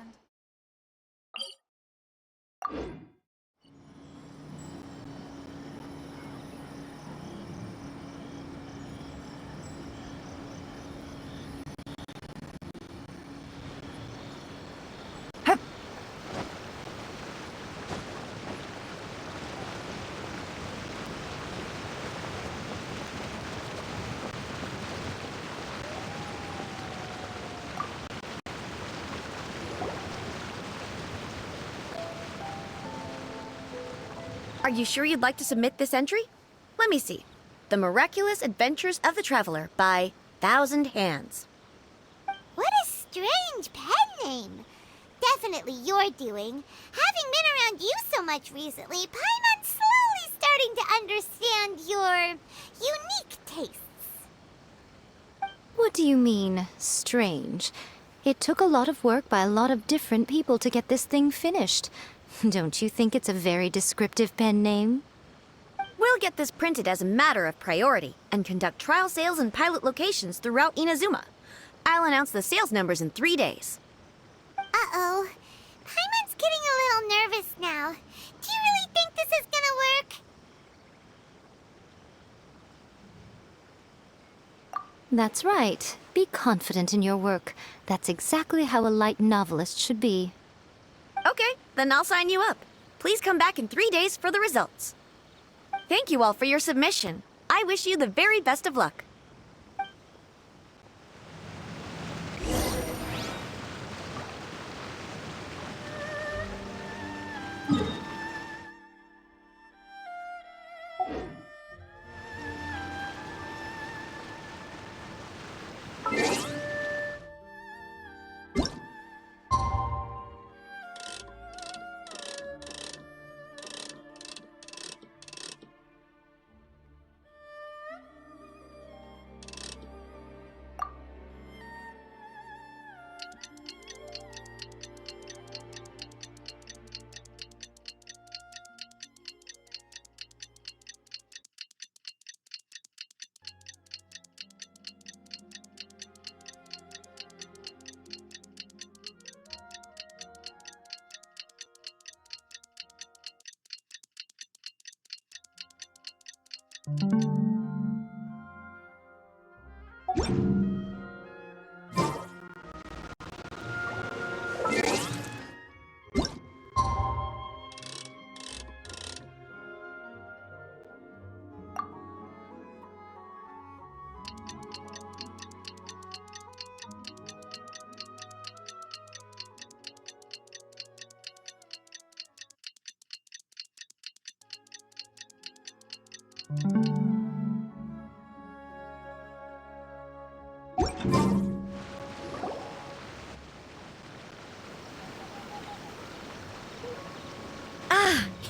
Are you sure you'd like to submit this entry? Let me see. The Miraculous Adventures of the Traveler by Thousand Hands. What a strange pen name. Definitely your doing. Having been around you so much recently, Paimon's slowly starting to understand your unique tastes. What do you mean, strange? It took a lot of work by a lot of different people to get this thing finished. Don't you think it's a very descriptive pen name? We'll get this printed as a matter of priority and conduct trial sales in pilot locations throughout Inazuma. I'll announce the sales numbers in 3 days. Uh-oh. Paimon's getting a little nervous now. Do you really think this is gonna work? That's right. Be confident in your work. That's exactly how a light novelist should be. Okay, then I'll sign you up. Please come back in 3 days for the results. Thank you all for your submission. I wish you the very best of luck.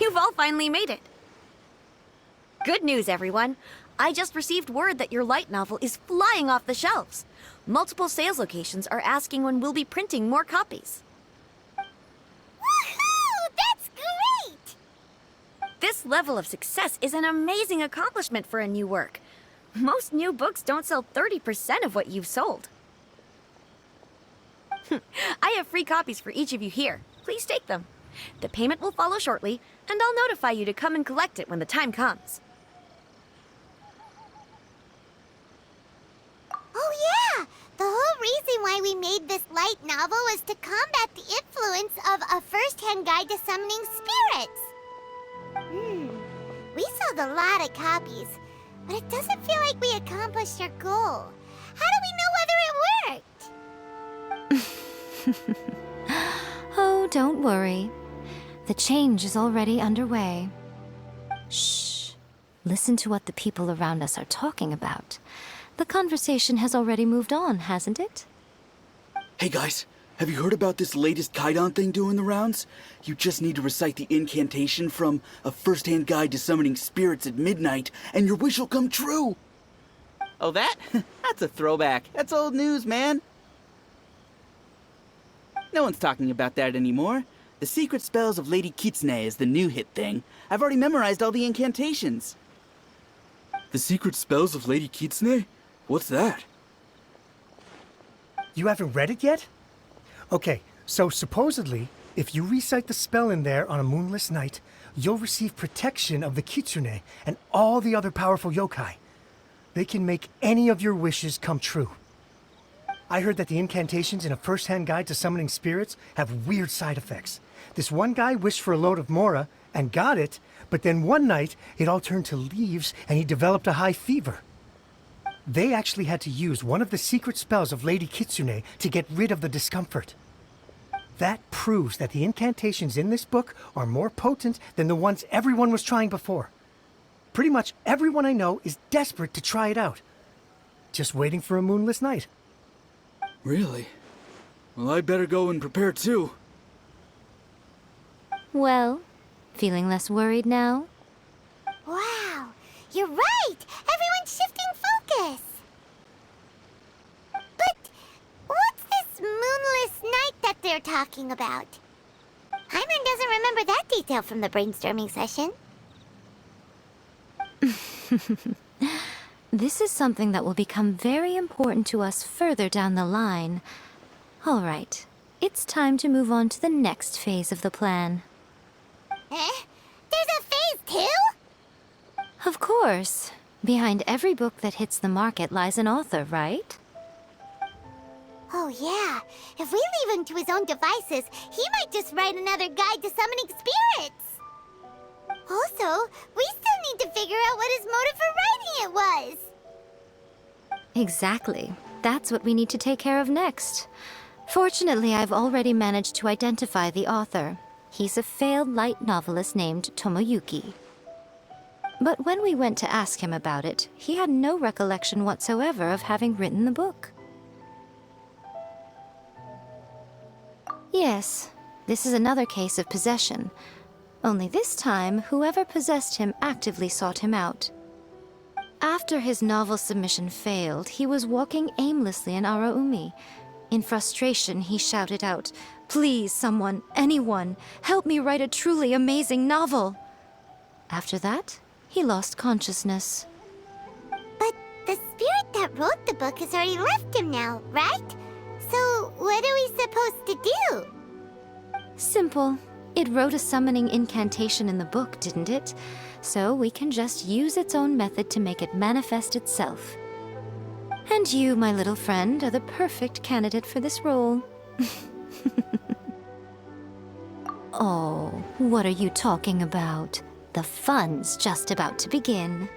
You've all finally made it. Good news, everyone. I just received word that your light novel is flying off the shelves. Multiple sales locations are asking when we'll be printing more copies. Woohoo! That's great! This level of success is an amazing accomplishment for a new work. Most new books don't sell 30% of what you've sold. I have free copies for each of you here. Please take them. The payment will follow shortly, and I'll notify you to come and collect it when the time comes. Oh yeah! The whole reason why we made this light novel was to combat the influence of a first-hand guide to summoning spirits. We sold a lot of copies, but it doesn't feel like we accomplished our goal. How do we know whether it worked? Oh, don't worry. The change is already underway. Shh. Listen to what the people around us are talking about. The conversation has already moved on, hasn't it? Hey guys, have you heard about this latest Kaidan thing doing the rounds? You just need to recite the incantation from A First-Hand Guide to Summoning Spirits at Midnight, and your wish will come true! Oh, that? That's a throwback. That's old news, man. No one's talking about that anymore. The Secret Spells of Lady Kitsune is the new hit thing. I've already memorized all the incantations. The Secret Spells of Lady Kitsune? What's that? You haven't read it yet? Okay, so supposedly, if you recite the spell in there on a moonless night, you'll receive protection of the Kitsune and all the other powerful yokai. They can make any of your wishes come true. I heard that the incantations in A First-Hand Guide to Summoning Spirits have weird side effects. This one guy wished for a load of mora and got it, but then one night it all turned to leaves and he developed a high fever. They actually had to use one of the secret spells of Lady Kitsune to get rid of the discomfort. That proves that the incantations in this book are more potent than the ones everyone was trying before. Pretty much everyone I know is desperate to try it out. Just waiting for a moonless night. Really? Well, I'd better go and prepare too. Well, feeling less worried now? Wow, you're right! Everyone's shifting focus! But what's this moonless night that they're talking about? Hyman doesn't remember that detail from the brainstorming session. This is something that will become very important to us further down the line. All right, it's time to move on to the next phase of the plan. Eh? There's a phase 2? Of course. Behind every book that hits the market lies an author, right? Oh yeah, if we leave him to his own devices, he might just write another guide to summoning spirits! Also, we still need to figure out what his motive for writing it was! Exactly. That's what we need to take care of next. Fortunately, I've already managed to identify the author. He's a failed light novelist named Tomoyuki. But when we went to ask him about it, he had no recollection whatsoever of having written the book. Yes, this is another case of possession. Only this time, whoever possessed him actively sought him out. After his novel submission failed, he was walking aimlessly in Araumi. In frustration, he shouted out, "Please, someone, anyone, help me write a truly amazing novel!" After that, he lost consciousness. But the spirit that wrote the book has already left him now, right? So what are we supposed to do? Simple. It wrote a summoning incantation in the book, didn't it? So we can just use its own method to make it manifest itself. And you, my little friend, are the perfect candidate for this role. Oh, what are you talking about? The fun's just about to begin.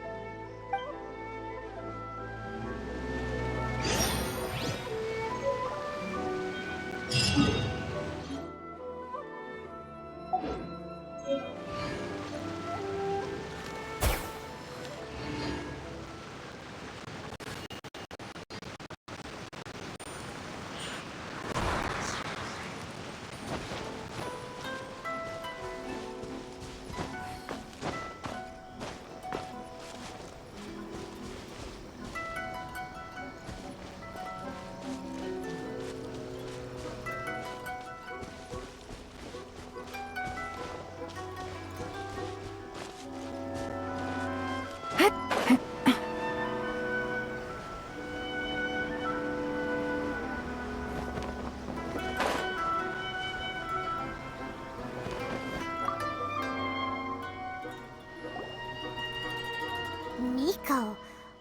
Nico,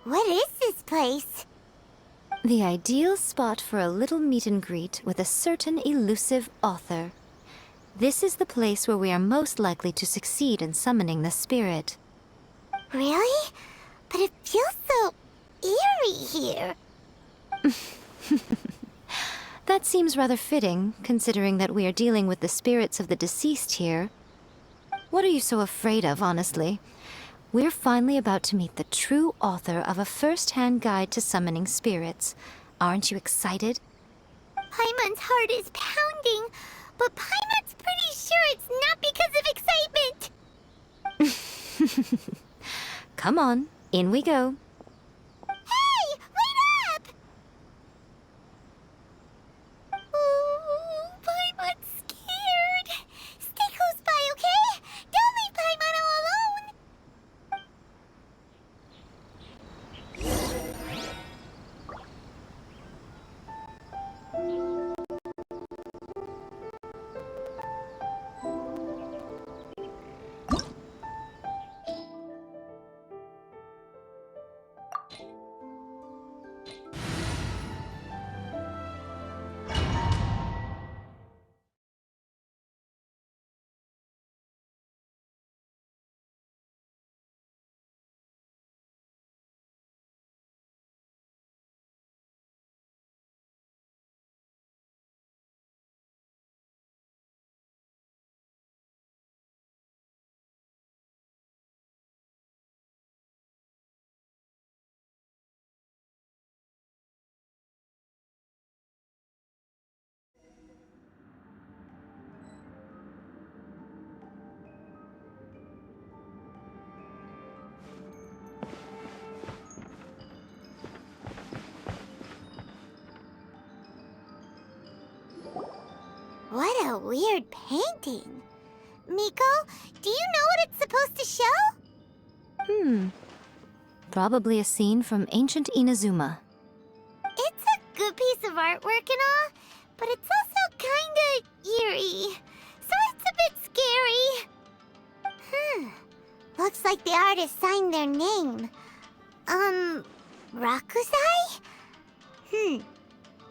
what is this place? The ideal spot for a little meet and greet with a certain elusive author. This is the place where we are most likely to succeed in summoning the spirit. Really? but it feels so eerie here. That seems rather fitting, considering that we are dealing with the spirits of the deceased here. What are you so afraid of, honestly? We're finally about to meet the true author of a first-hand guide to summoning spirits. Aren't you excited? Paimon's heart is pounding, but Paimon's pretty sure it's not because of excitement. Come on, in we go. Hey, wait up! Oh, Paimon's scared. Stay close by, okay? Don't leave Paimon all alone. What a weird painting. Miko, do you know what it's supposed to show? Probably a scene from ancient Inazuma. It's a good piece of artwork and all, but it's also kinda eerie. So it's a bit scary. Looks like the artist signed their name. Rakusai?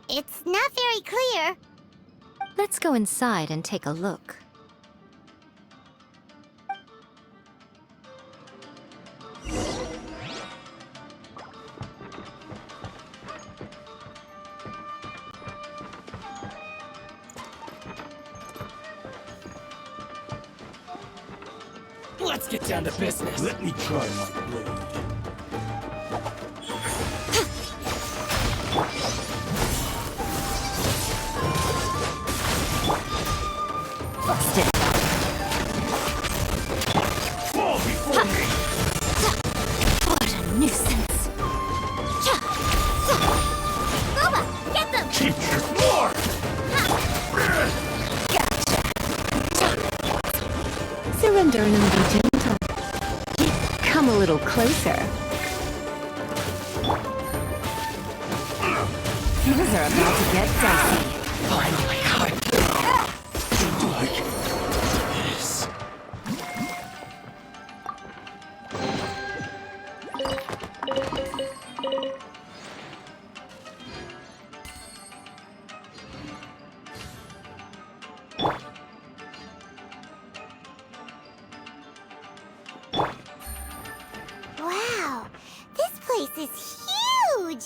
It's not very clear. Let's go inside and take a look. Let's get down to business. Let me try my blade. Busted. Fall before me! What a nuisance. Boba, get them! Keep your more! Surrender and be gentle. Come a little closer. Things are about to get dicey. Finally, Like this. Wow, this place is huge!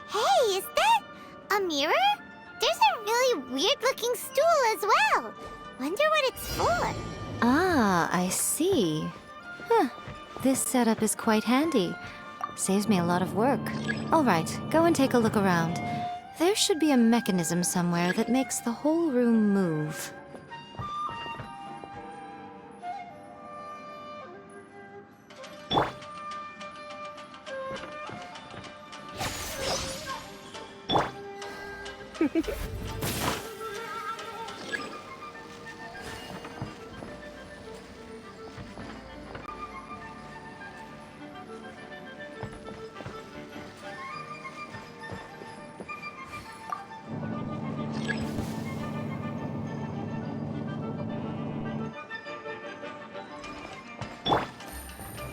Hey, is that a mirror? There's a really weird-looking stool as well. Wonder what it's for. Ah, I see. Huh. This setup is quite handy. Saves me a lot of work. All right, go and take a look around. There should be a mechanism somewhere that makes the whole room move.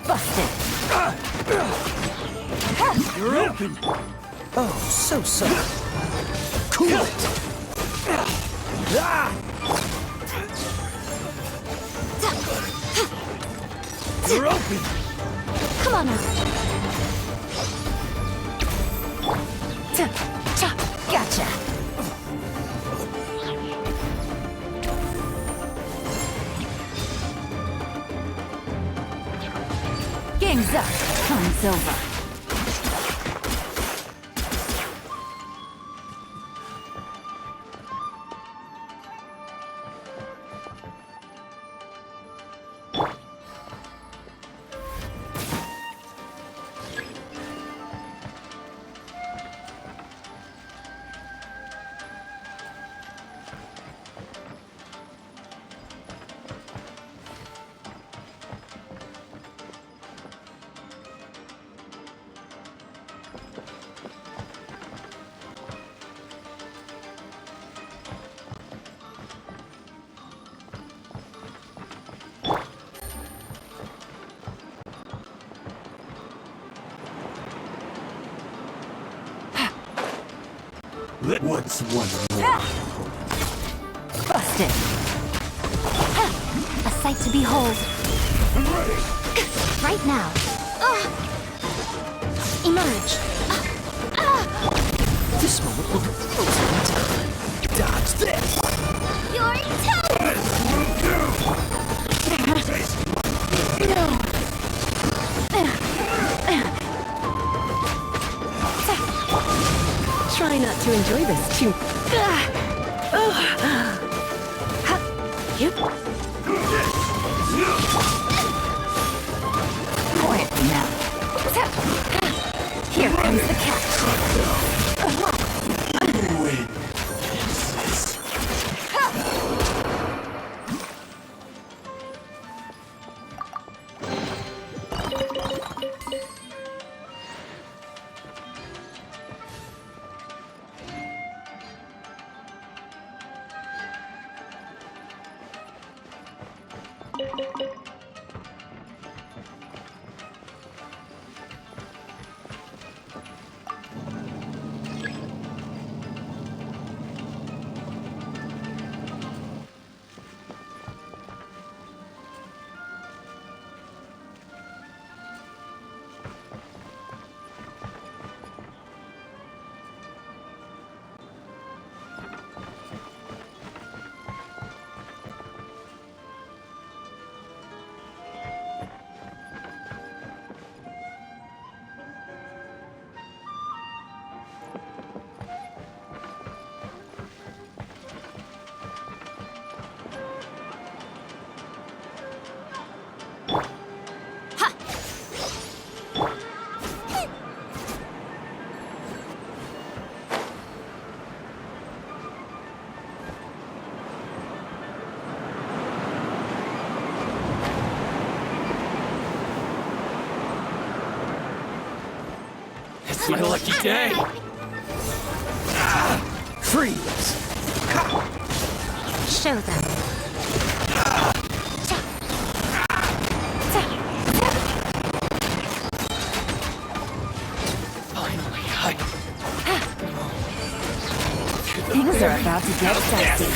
Busted! You're open! Oh, so cool it! You're open! Come on now. Gotcha. Game's up. Fun's over. What's one more? Busted. A sight to behold. I'm ready. Right now. Emerge. This moment will be frozen in time. Dodge this. You're Try not to enjoy this too. Quiet now. Here comes the catch. Win. It's my lucky day. Freeze. Show them. Finally, Things are about to get dicey.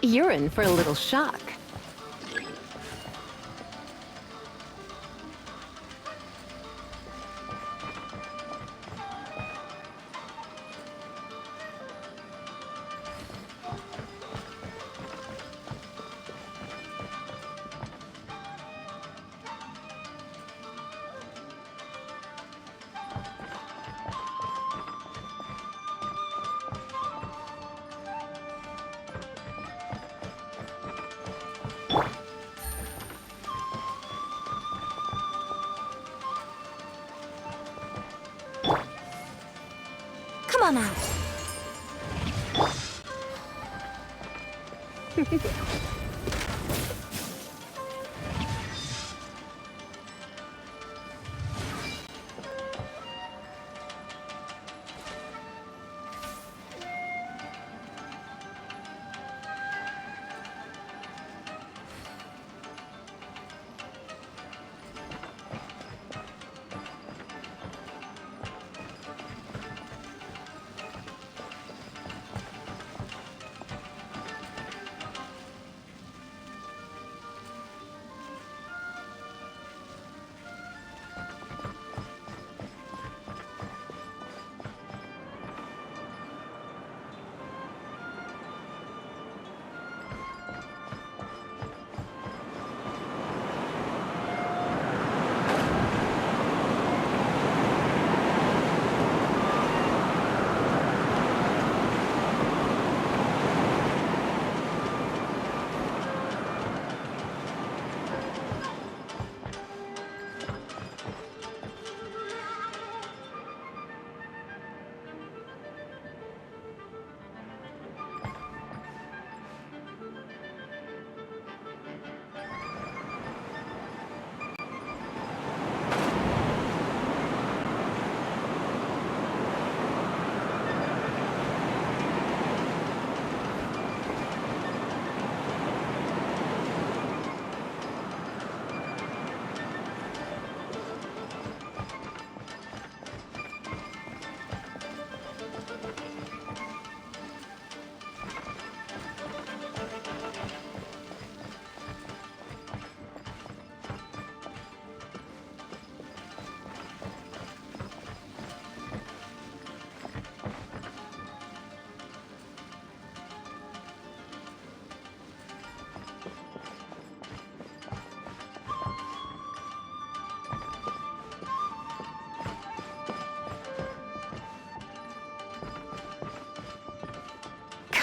You're in for a little shock. bum out.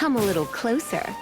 Come a little closer.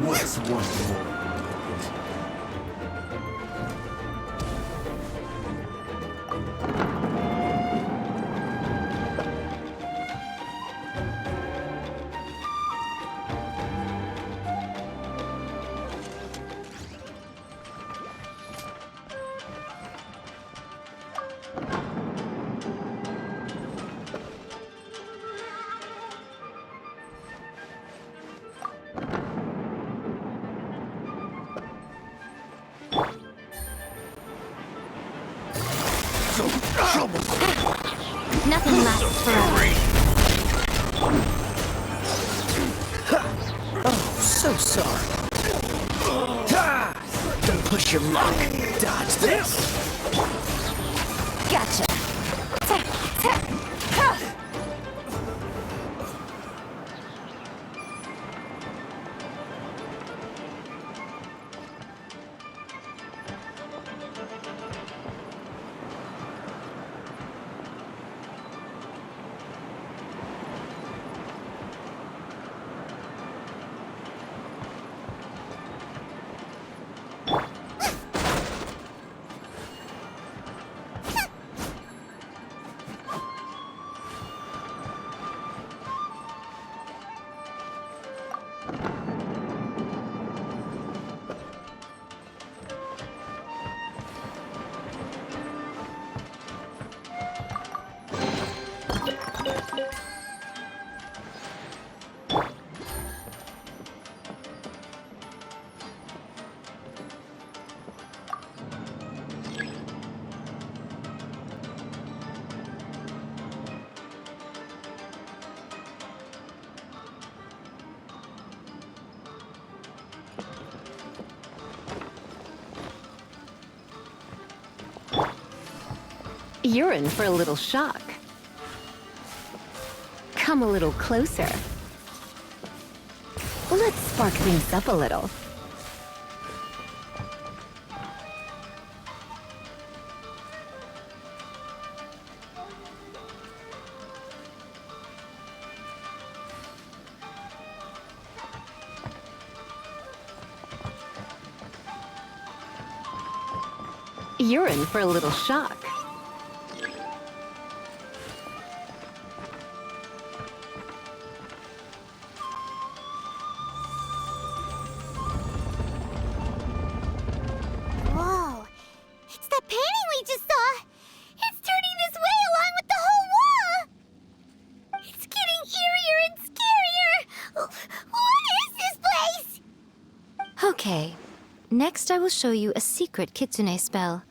What's one more? Sorry. Don't push your luck. Dodge this. Gotcha. You're in for a little shock. Come a little closer. Let's spark things up a little. You're in for a little shock. Whoa. It's that painting we just saw. It's turning this way along with the whole wall. It's getting eerier and scarier. What is this place? Okay. Next, I will show you a secret kitsune spell.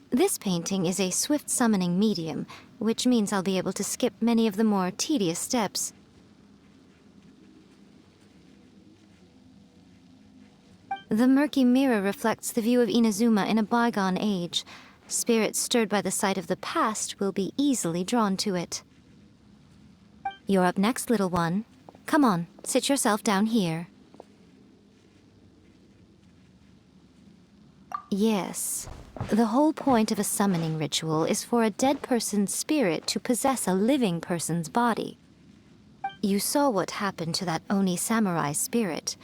This painting is a swift summoning medium, which means I'll be able to skip many of the more tedious steps. The murky mirror reflects the view of Inazuma in a bygone age. Spirits stirred by the sight of the past will be easily drawn to it. You're up next, little one. Come on, sit yourself down here. Yes. The whole point of a summoning ritual is for a dead person's spirit to possess a living person's body. You saw what happened to that Oni samurai spirit.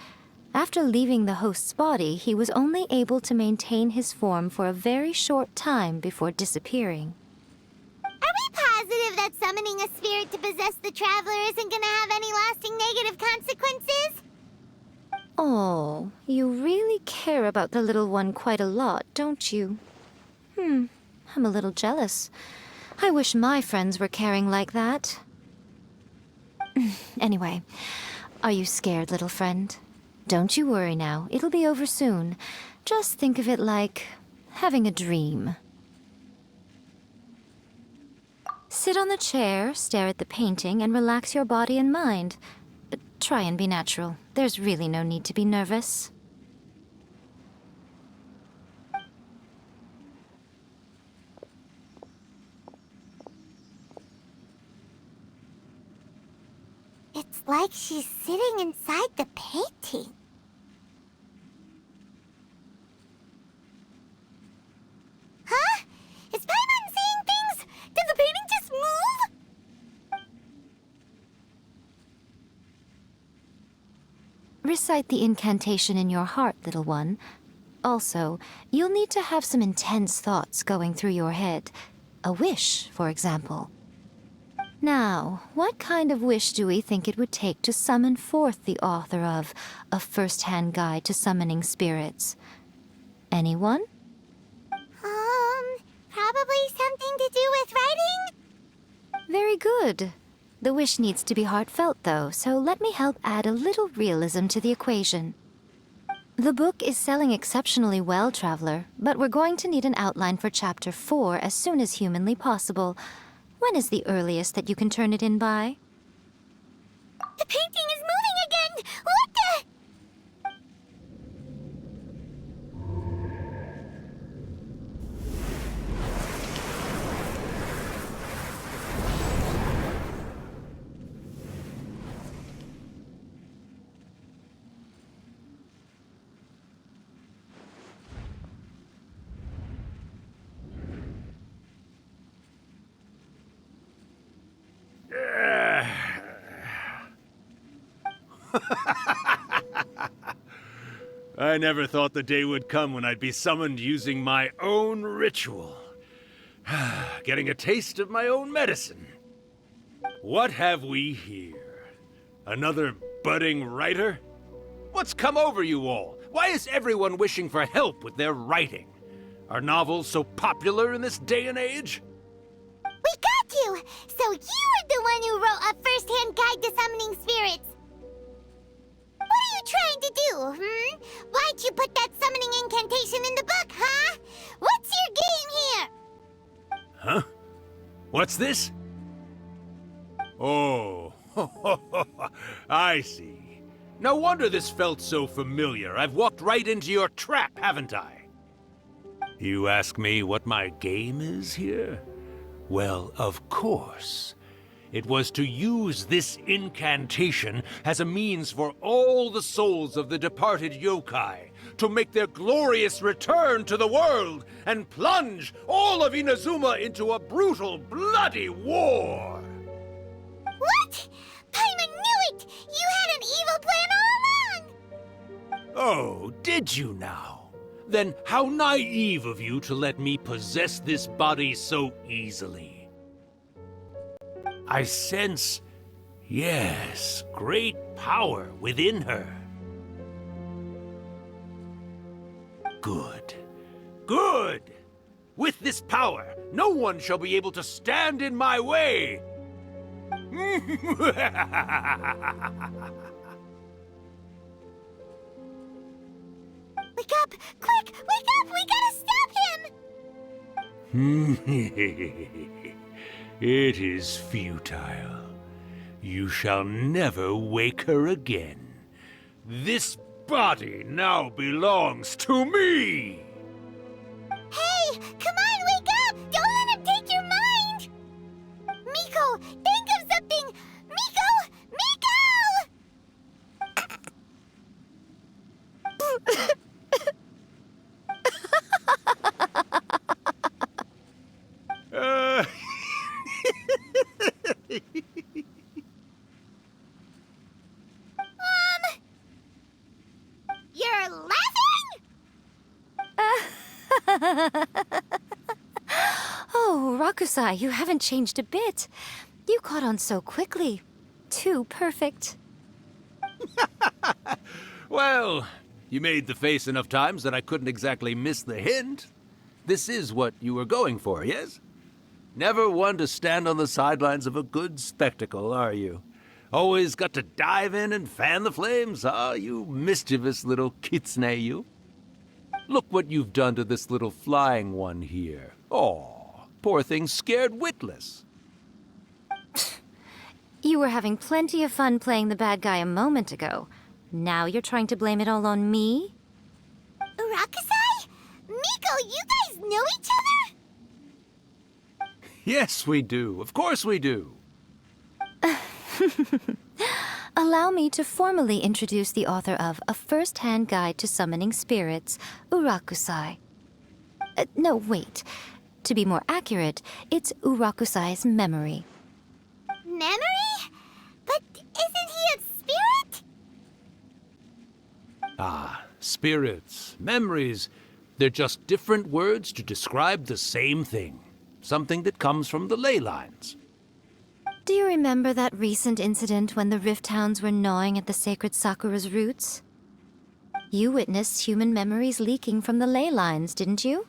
After leaving the host's body, he was only able to maintain his form for a very short time before disappearing. Are we positive that summoning a spirit to possess the traveler isn't gonna have any lasting negative consequences? Oh, you really care about the little one quite a lot, don't you? I'm a little jealous. I wish my friends were caring like that. Anyway, are you scared, little friend? Don't you worry now, it'll be over soon. Just think of it like having a dream. Sit on the chair, stare at the painting, and relax your body and mind. Try and be natural. There's really no need to be nervous. It's like she's sitting inside the painting. Huh? Is Paimon seeing things? Did the painting just move? Recite the incantation in your heart, little one. Also, you'll need to have some intense thoughts going through your head. A wish, for example. Now, what kind of wish do we think it would take to summon forth the author of A First-Hand Guide to Summoning Spirits? Anyone? Probably something to do with writing? Very good. The wish needs to be heartfelt, though, so let me help add a little realism to the equation. The book is selling exceptionally well, Traveler, but we're going to need an outline for Chapter 4 as soon as humanly possible. When is the earliest that you can turn it in by? The painting is moving again! What the? I never thought the day would come when I'd be summoned using my own ritual. Getting a taste of my own medicine. What have we here? Another budding writer? What's come over you all? Why is everyone wishing for help with their writing? Are novels so popular in this day and age? We got you! So you were the one who wrote a first-hand guide to summoning spirits! What are you trying to do, Why'd you put that summoning incantation in the book, huh? What's your game here? Huh? What's this? Oh, I see. No wonder this felt so familiar. I've walked right into your trap, haven't I? You ask me what my game is here? Well, of course. It was to use this incantation as a means for all the souls of the departed yokai to make their glorious return to the world and plunge all of Inazuma into a brutal, bloody war! What? Paimon knew it! You had an evil plan all along! Oh, did you now? Then how naive of you to let me possess this body so easily. I sense, yes, great power within her. Good. Good! With this power, no one shall be able to stand in my way! Wake up! Quick! Wake up! We gotta stop him! It is futile. You shall never wake her again. This body now belongs to me! Hey! Come on, wake up! Don't let him take your mind! Miko, think of something! Miko! You're laughing? Oh, Rakusai, you haven't changed a bit. You caught on so quickly. Too perfect. Well, you made the face enough times that I couldn't exactly miss the hint. This is what you were going for, yes? Never one to stand on the sidelines of a good spectacle, are you? Always got to dive in and fan the flames, huh? You mischievous little kitsune, you. Look what you've done to this little flying one here. Oh, poor thing scared witless. You were having plenty of fun playing the bad guy a moment ago. Now you're trying to blame it all on me? Rakusai? Miko, you guys know each other? Yes, we do. Of course we do. Allow me to formally introduce the author of A First-Hand Guide to Summoning Spirits, Urakusai. No, wait. To be more accurate, it's Urakusai's memory. Memory? But isn't he a spirit? Ah, spirits, memories. They're just different words to describe the same thing. Something that comes from the ley lines. Do you remember that recent incident when the Rift Hounds were gnawing at the sacred Sakura's roots? You witnessed human memories leaking from the ley lines, didn't you?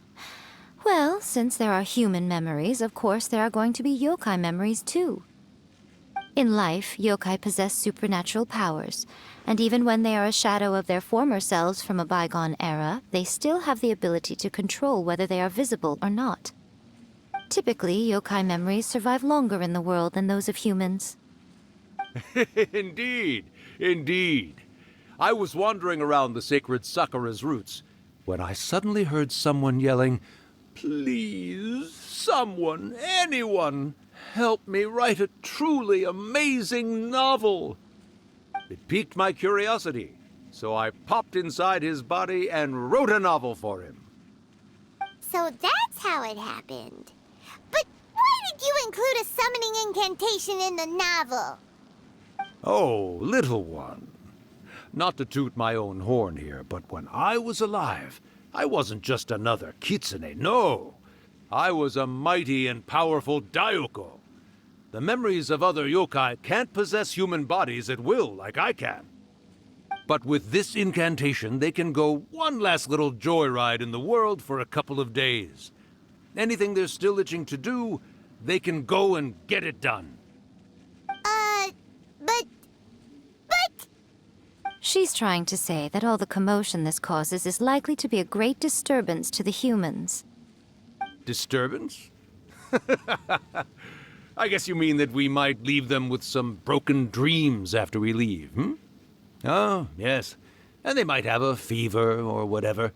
Well, since there are human memories, of course there are going to be yokai memories too. In life, yokai possess supernatural powers, and even when they are a shadow of their former selves from a bygone era, they still have the ability to control whether they are visible or not. Typically, yokai memories survive longer in the world than those of humans. Indeed, indeed. I was wandering around the sacred Sakura's roots when I suddenly heard someone yelling, "Please, someone, anyone, help me write a truly amazing novel." It piqued my curiosity, so I popped inside his body and wrote a novel for him. So that's how it happened. But why did you include a summoning incantation in the novel? Oh, little one, Not to toot my own horn here, but when I was alive, I wasn't just another kitsune, no. I was a mighty and powerful Daioko. The memories of other yokai can't possess human bodies at will like I can. But with this incantation, they can go one last little joyride in the world for a couple of days. Anything they're still itching to do, they can go and get it done. But... She's trying to say that all the commotion this causes is likely to be a great disturbance to the humans. Disturbance? I guess you mean that we might leave them with some broken dreams after we leave, hmm? Oh, yes. And they might have a fever or whatever.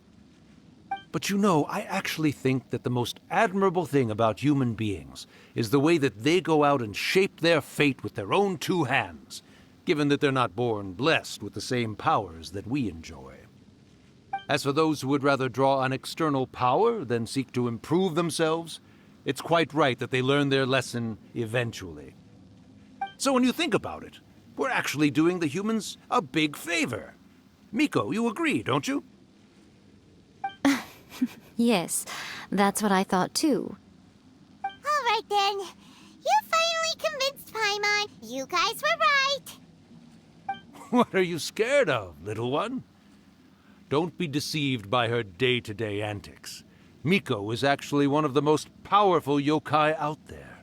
But you know, I actually think that the most admirable thing about human beings is the way that they go out and shape their fate with their own two hands, given that they're not born blessed with the same powers that we enjoy. As for those who would rather draw on external power than seek to improve themselves, it's quite right that they learn their lesson eventually. So when you think about it, we're actually doing the humans a big favor. Miko, you agree, don't you? Yes, that's what I thought too. All right then. You finally convinced Paimon. You guys were right. What are you scared of, little one? Don't be deceived by her day-to-day antics. Miko is actually one of the most powerful yokai out there.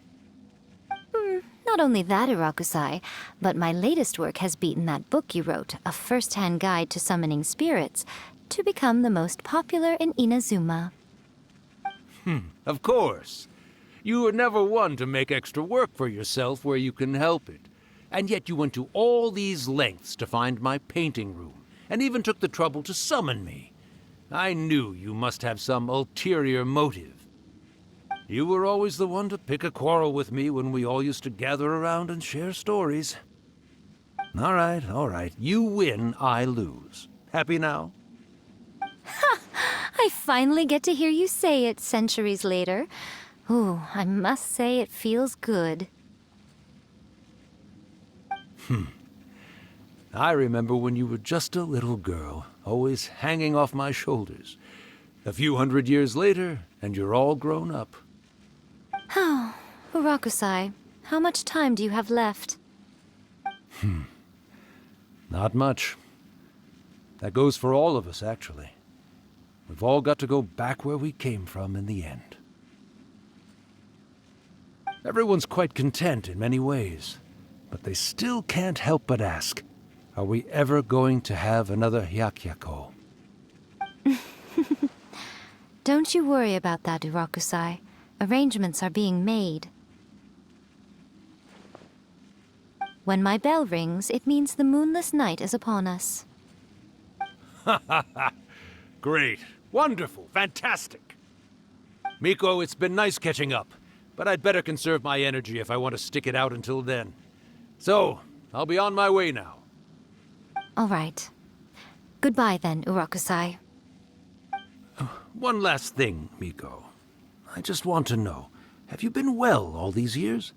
Not only that, Irakusai, but my latest work has beaten that book you wrote, A First-Hand Guide to Summoning Spirits, to become the most popular in Inazuma. Of course. You were never one to make extra work for yourself where you can help it. And yet you went to all these lengths to find my painting room, and even took the trouble to summon me. I knew you must have some ulterior motive. You were always the one to pick a quarrel with me when we all used to gather around and share stories. All right. You win, I lose. Happy now? Ha! I finally get to hear you say it centuries later. Ooh, I must say it feels good. I remember when you were just a little girl, always hanging off my shoulders. A few hundred years later, and you're all grown up. Oh, Urakusai, how much time do you have left? Not much. That goes for all of us, actually. We've all got to go back where we came from in the end. Everyone's quite content in many ways, but they still can't help but ask, are we ever going to have another Hyakyako? Don't you worry about that, Urakusai. Arrangements are being made. When my bell rings, it means the moonless night is upon us. Great. Wonderful. Fantastic. Miko, it's been nice catching up, but I'd better conserve my energy if I want to stick it out until then. So, I'll be on my way now. All right. Goodbye then, Urakusai. One last thing, Miko. I just want to know, have you been well all these years?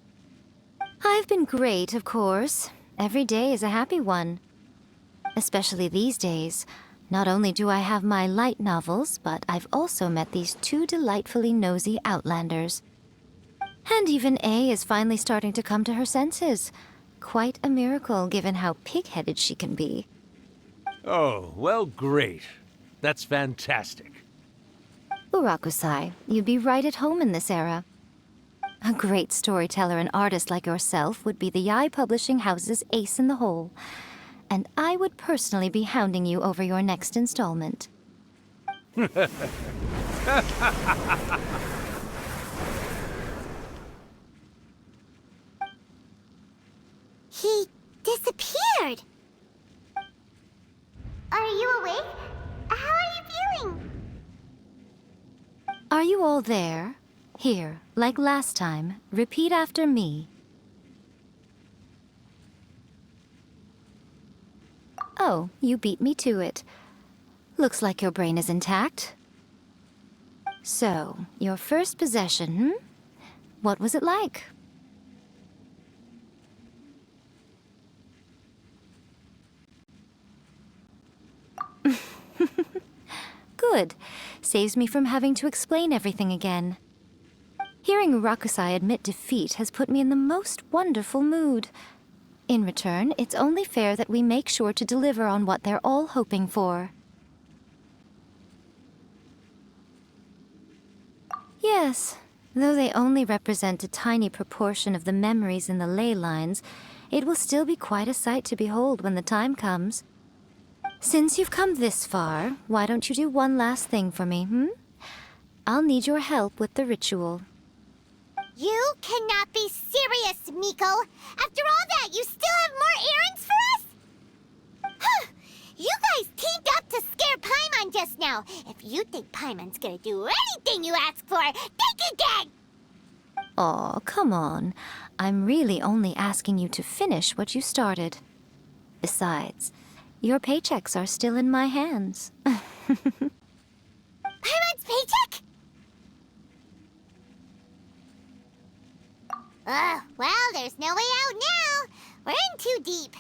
I've been great, of course. Every day is a happy one. Especially these days. Not only do I have my light novels, but I've also met these two delightfully nosy outlanders. And even A is finally starting to come to her senses. Quite a miracle, given how pig-headed she can be. Oh, well, great. That's fantastic. Urakusai, you'd be right at home in this era. A great storyteller and artist like yourself would be the Yae Publishing House's ace in the hole. And I would personally be hounding you over your next installment. He disappeared. Are you awake? How are you feeling? Are you all there? Here, like last time, repeat after me. Oh, you beat me to it. Looks like your brain is intact. So, your first possession, What was it like? Good. Saves me from having to explain everything again. Hearing Rakusai admit defeat has put me in the most wonderful mood. In return, it's only fair that we make sure to deliver on what they're all hoping for. Yes, though they only represent a tiny proportion of the memories in the ley lines, it will still be quite a sight to behold when the time comes. Since you've come this far, why don't you do one last thing for me, I'll need your help with the ritual. You cannot be serious, Miko! After all that, you still have more errands for us? Huh! You guys teamed up to scare Paimon just now. If you think Paimon's gonna do anything you ask for, think again! Aw, come on. I'm really only asking you to finish what you started. Besides, your paychecks are still in my hands. Paimon's paycheck? Well, there's no way out now. We're in too deep.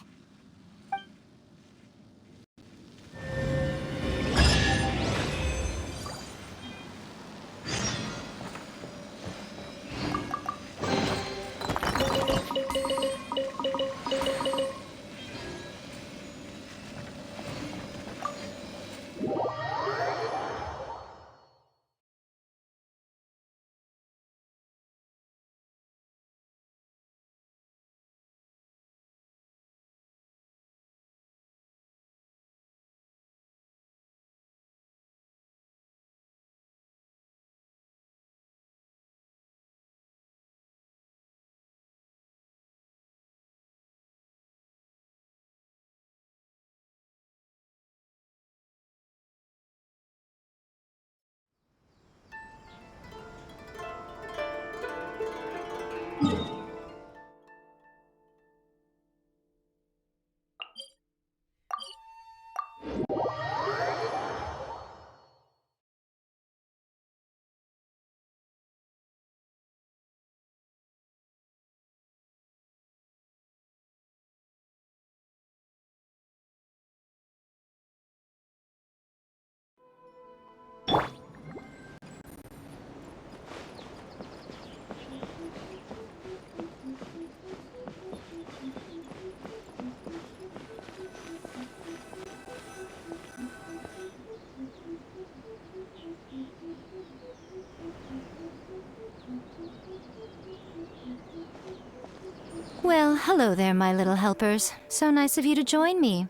Well, hello there, my little helpers. So nice of you to join me.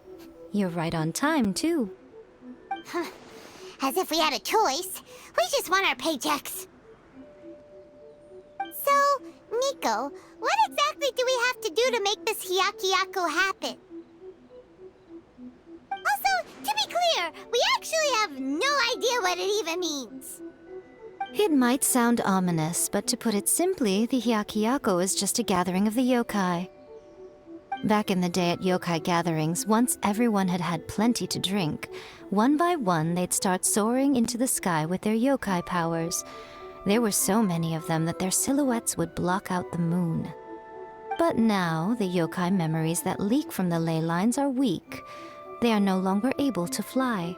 You're right on time, too. As if we had a choice. We just want our paychecks. So, Nico, what exactly do we have to do to make this Hyakuyaku happen? Also, to be clear, we actually have no idea what it even means. It might sound ominous, but to put it simply, the Hyakuyaku is just a gathering of the yokai. Back in the day at yokai gatherings, once everyone had had plenty to drink, one by one they'd start soaring into the sky with their yokai powers. There were so many of them that their silhouettes would block out the moon. But now, the yokai memories that leak from the ley lines are weak. They are no longer able to fly.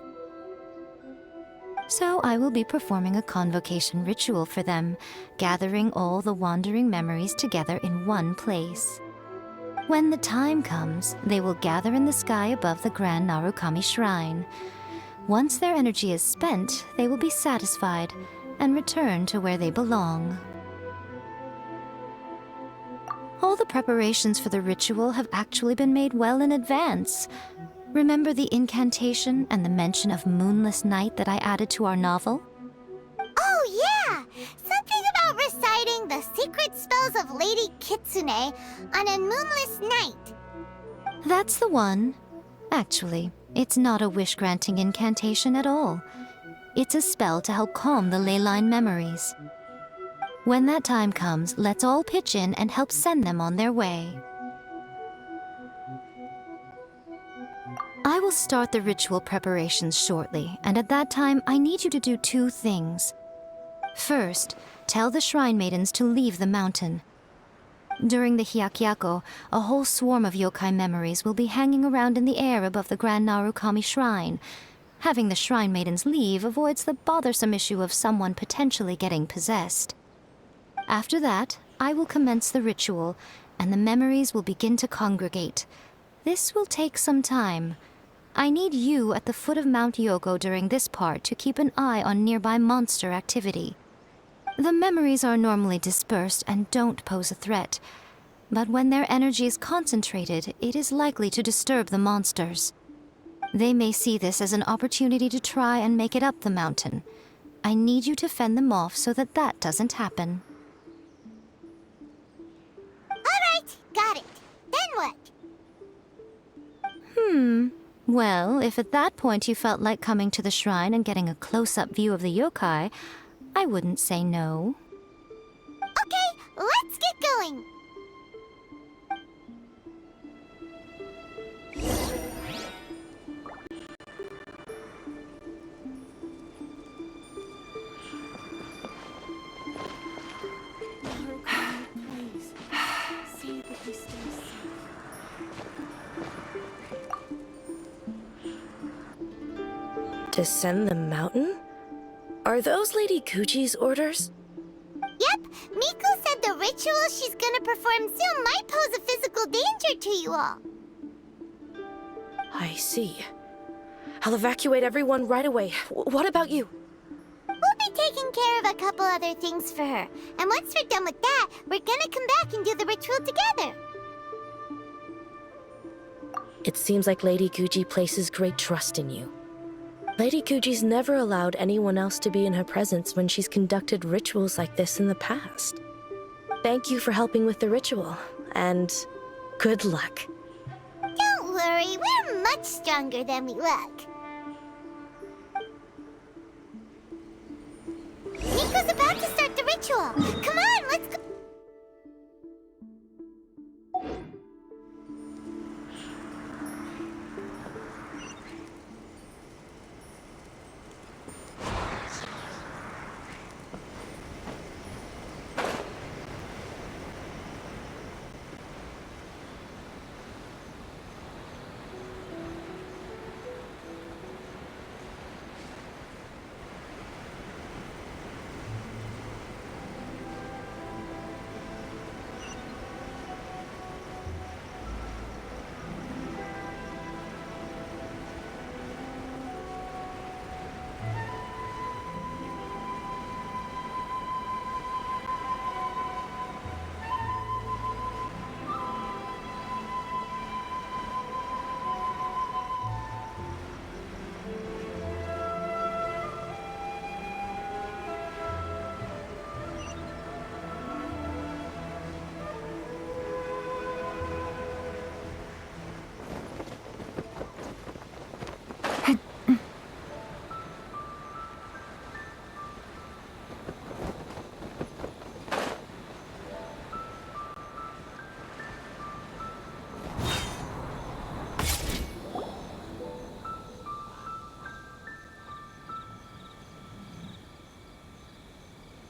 So I will be performing a convocation ritual for them, gathering all the wandering memories together in one place. When the time comes, they will gather in the sky above the Grand Narukami Shrine. Once their energy is spent, they will be satisfied and return to where they belong. All the preparations for the ritual have actually been made well in advance. Remember the incantation and the mention of moonless night that I added to our novel? Oh, yeah! Something about reciting the secret spells of Lady Kitsune on a moonless night. That's the one. Actually, it's not a wish-granting incantation at all. It's a spell to help calm the ley line memories. When that time comes, let's all pitch in and help send them on their way. I will start the ritual preparations shortly, and at that time, I need you to do two things. First, tell the shrine maidens to leave the mountain. During the Hyakuyaku, a whole swarm of yokai memories will be hanging around in the air above the Grand Narukami Shrine. Having the Shrine Maidens leave avoids the bothersome issue of someone potentially getting possessed. After that, I will commence the ritual, and the memories will begin to congregate. This will take some time. I need you at the foot of Mount Yogo during this part to keep an eye on nearby monster activity. The memories are normally dispersed and don't pose a threat, but when their energy is concentrated, it is likely to disturb the monsters. They may see this as an opportunity to try and make it up the mountain. I need you to fend them off so that that doesn't happen. Alright, got it. Then what? Well, if at that point you felt like coming to the shrine and getting a close-up view of the yokai, I wouldn't say no. Okay, let's get going! Please, see that he stays safe. Descend the mountain? Are those Lady Guji's orders? Yep, Miku said the ritual she's gonna perform soon might pose a physical danger to you all. I see. I'll evacuate everyone right away. What about you? We'll be taking care of a couple other things for her. And once we're done with that, we're gonna come back and do the ritual together. It seems like Lady Guji places great trust in you. Lady Guji's never allowed anyone else to be in her presence when she's conducted rituals like this in the past. Thank you for helping with the ritual, and good luck. Don't worry, we're much stronger than we look. Miko's about to start the ritual. Come on, let's go.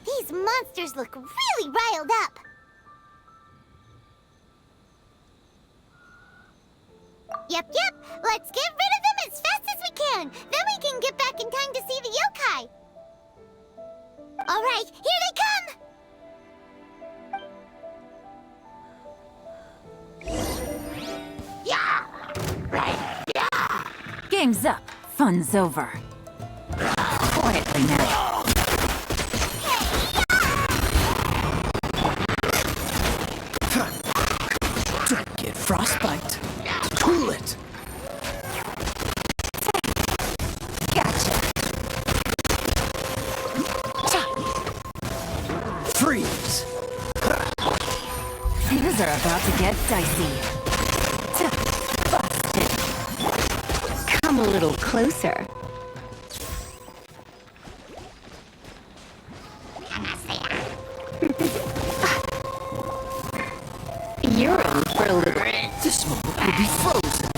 These monsters look really riled up. Yep. Let's get rid of them as fast as we can. Then we can get back in time to see the yokai. All right, here they come. Game's up. Fun's over. Quietly now. Don't get frostbite. Cool it. Gotcha. Freeze. Things are about to get dicey. Busted. Come a little closer. You're in for a little. This moment will be frozen.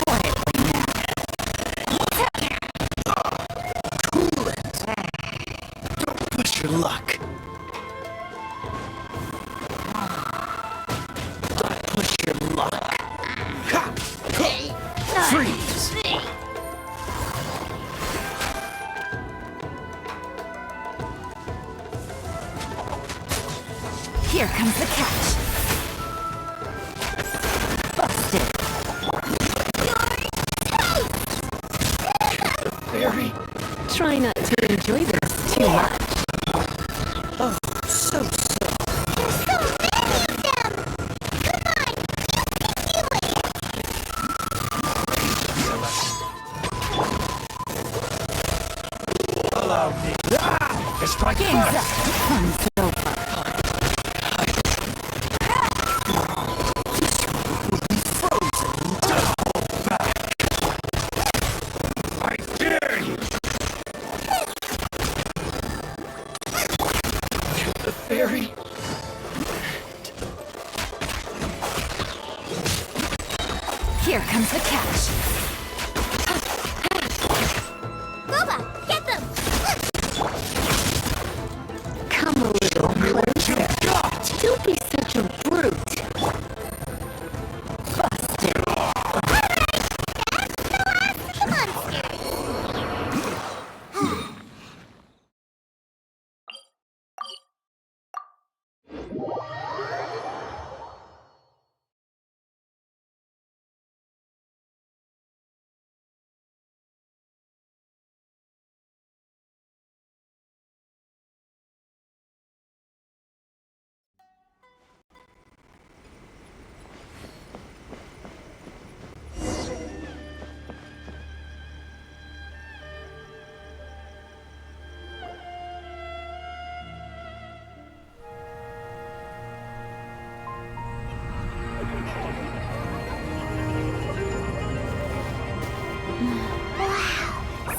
Quietly now. Cool it. Don't push your luck. Here comes the catch. Busted. Very. Try not to enjoy this too much. Oh, so Allow me. Ah! Strike Game's first! up. Fun's over. I dare you! the fairy. Here comes the catch. Boba, get them! Come a little closer. Don't be such a brute. Busted.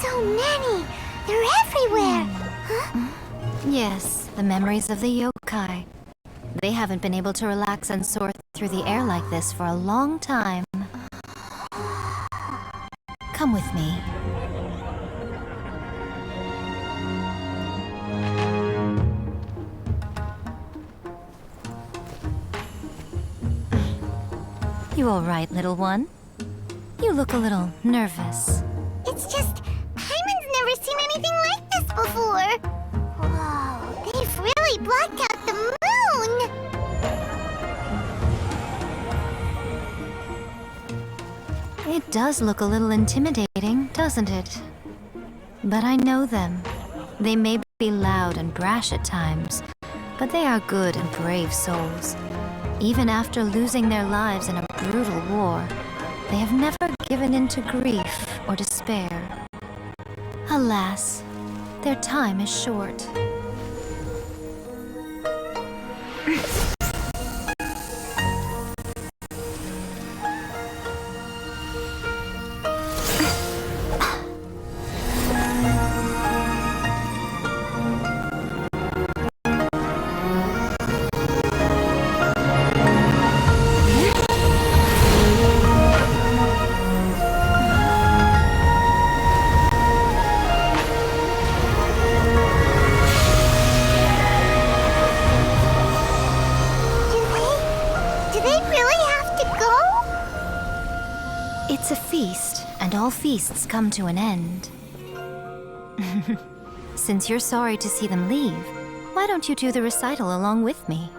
So many! They're everywhere! Huh? Yes, the memories of the yokai. They haven't been able to relax and soar through the air like this for a long time. Come with me. You all right, little one? You look a little nervous. It's just, Hyman's never seen anything like this before! Whoa, they've really blocked out the moon! It does look a little intimidating, doesn't it? But I know them. They may be loud and brash at times, but they are good and brave souls. Even after losing their lives in a brutal war, they have never given in to grief or despair. Alas, their time is short. Do they really have to go? It's a feast, and all feasts come to an end. Since you're sorry to see them leave, why don't you do the recital along with me?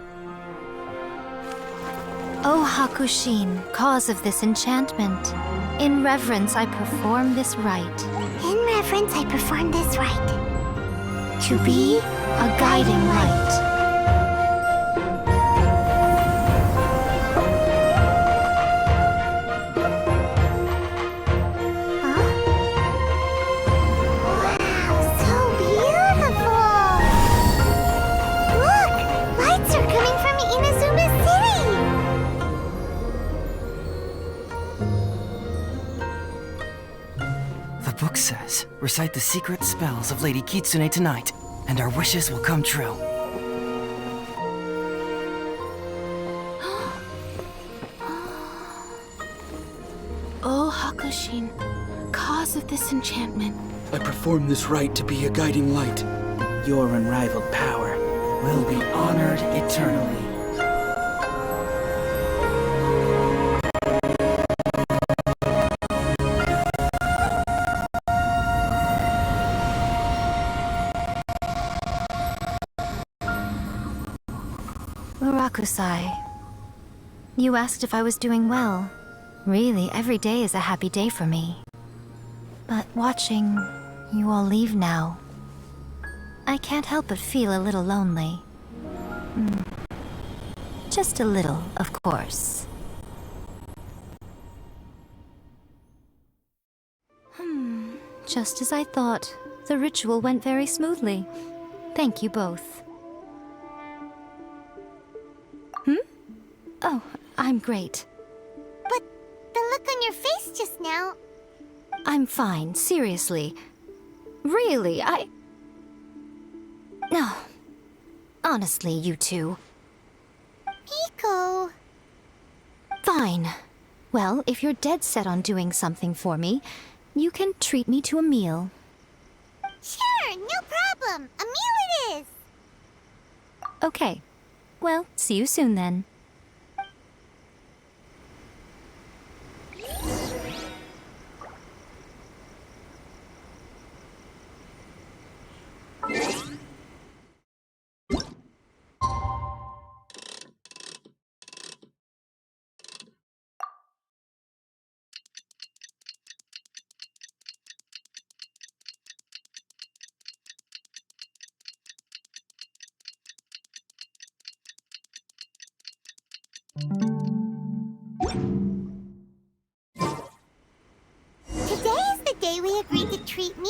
O Hakushin, cause of this enchantment, in reverence I perform this rite. In reverence, I perform this rite. To be a guiding light. The book says, recite the secret spells of Lady Kitsune tonight, and our wishes will come true. Oh, Hakushin, cause of this enchantment. I perform this rite to be a guiding light. Your unrivaled power will be honored eternally. Urakusai, you asked if I was doing well. Really, every day is a happy day for me. But watching you all leave now, I can't help but feel a little lonely. Just a little, of course. Just as I thought. The ritual went very smoothly. Thank you both. Oh, I'm great. But the look on your face just now... I'm fine, seriously. Really, No. Honestly, you two. Pico... Fine. Well, if you're dead set on doing something for me, you can treat me to a meal. Sure, no problem. A meal it is. Okay. Well, see you soon then. Today is the day we agreed to treat me.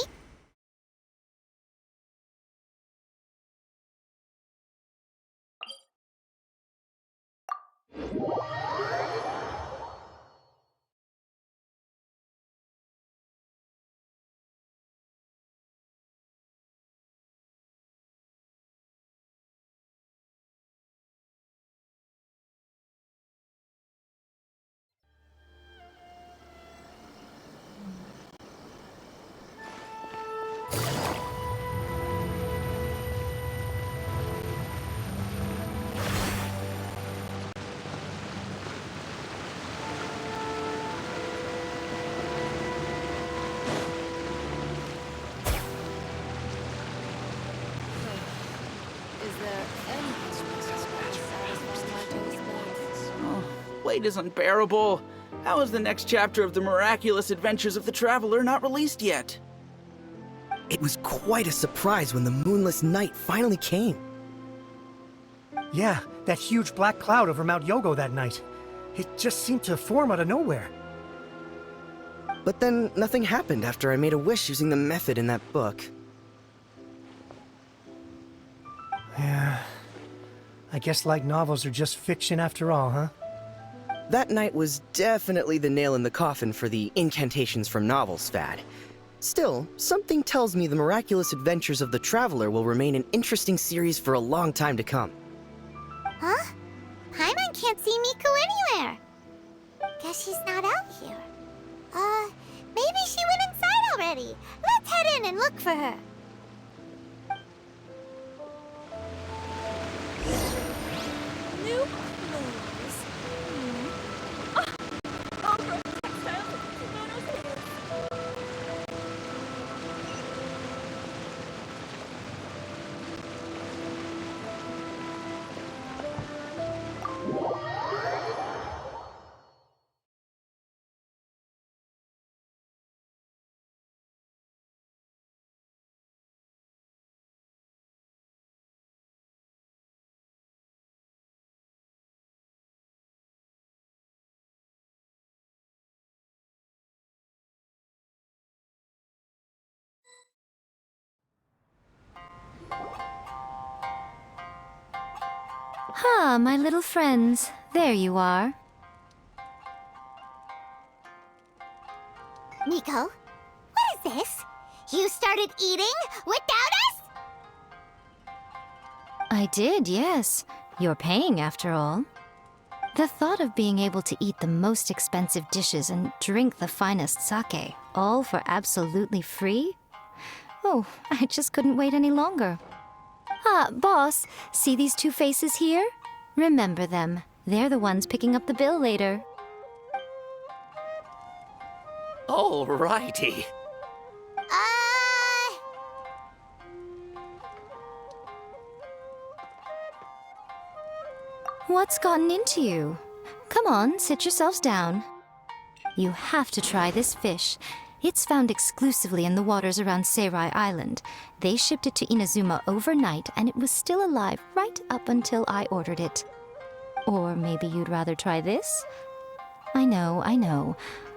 Wait is unbearable. How is the next chapter of the miraculous adventures of the Traveler not released yet? It was quite a surprise when the moonless night finally came. Yeah, that huge black cloud over Mount Yogo that night. It just seemed to form out of nowhere. But then nothing happened after I made a wish using the method in that book. Yeah. I guess light novels are just fiction after all, huh? That night was definitely the nail in the coffin for the incantations from novels fad. Still, something tells me the miraculous adventures of the Traveler will remain an interesting series for a long time to come. Huh? Paimon can't see Miku anywhere. Guess she's not out here. Maybe she went inside already. Let's head in and look for her. New clothes. All from textiles and kimonos it is. Ah, my little friends. There you are. Miko, what is this? You started eating without us? I did, yes. You're paying after all. The thought of being able to eat the most expensive dishes and drink the finest sake, all for absolutely free? Oh, I just couldn't wait any longer. Ah, boss, see these two faces here? Remember them. They're the ones picking up the bill later. Alrighty. What's gotten into you? Come on, sit yourselves down. You have to try this fish. It's found exclusively in the waters around Seirai Island. They shipped it to Inazuma overnight, and it was still alive right up until I ordered it. Or maybe you'd rather try this? I know.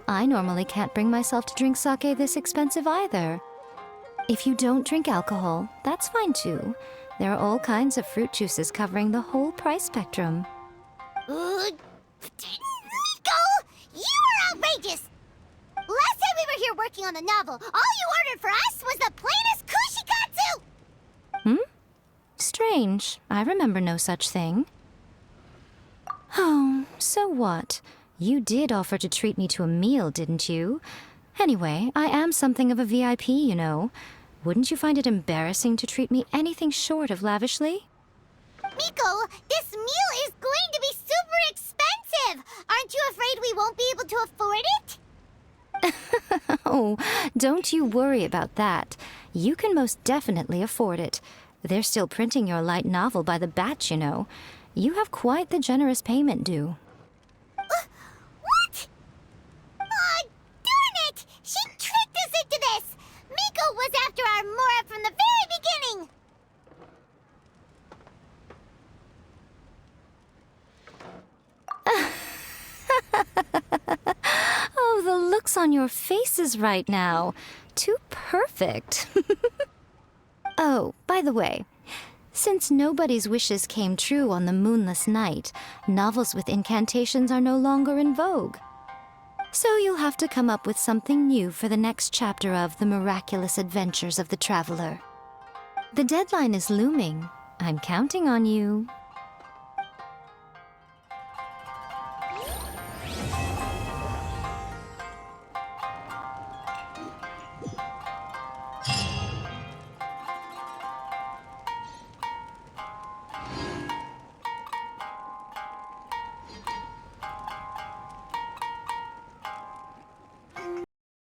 I normally can't bring myself to drink sake this expensive either. If you don't drink alcohol, that's fine too. There are all kinds of fruit juices covering the whole price spectrum. Nico! You are outrageous! Last time we were here working on the novel, all you ordered for us was the plainest kushikatsu! Strange. I remember no such thing. Oh, so what? You did offer to treat me to a meal, didn't you? Anyway, I am something of a VIP, you know. Wouldn't you find it embarrassing to treat me anything short of lavishly? Miko, this meal is going to be super expensive! Aren't you afraid we won't be able to afford it? Oh, don't you worry about that. You can most definitely afford it. They're still printing your light novel by the batch, you know. You have quite the generous payment due. What? Aw, darn it! She tricked us into this! Miko was after our Mora from the very beginning! Oh, the looks on your faces right now. Too perfect. Oh, by the way, since nobody's wishes came true on the moonless night, novels with incantations are no longer in vogue. So you'll have to come up with something new for the next chapter of The Miraculous Adventures of the Traveler. The deadline is looming. I'm counting on you.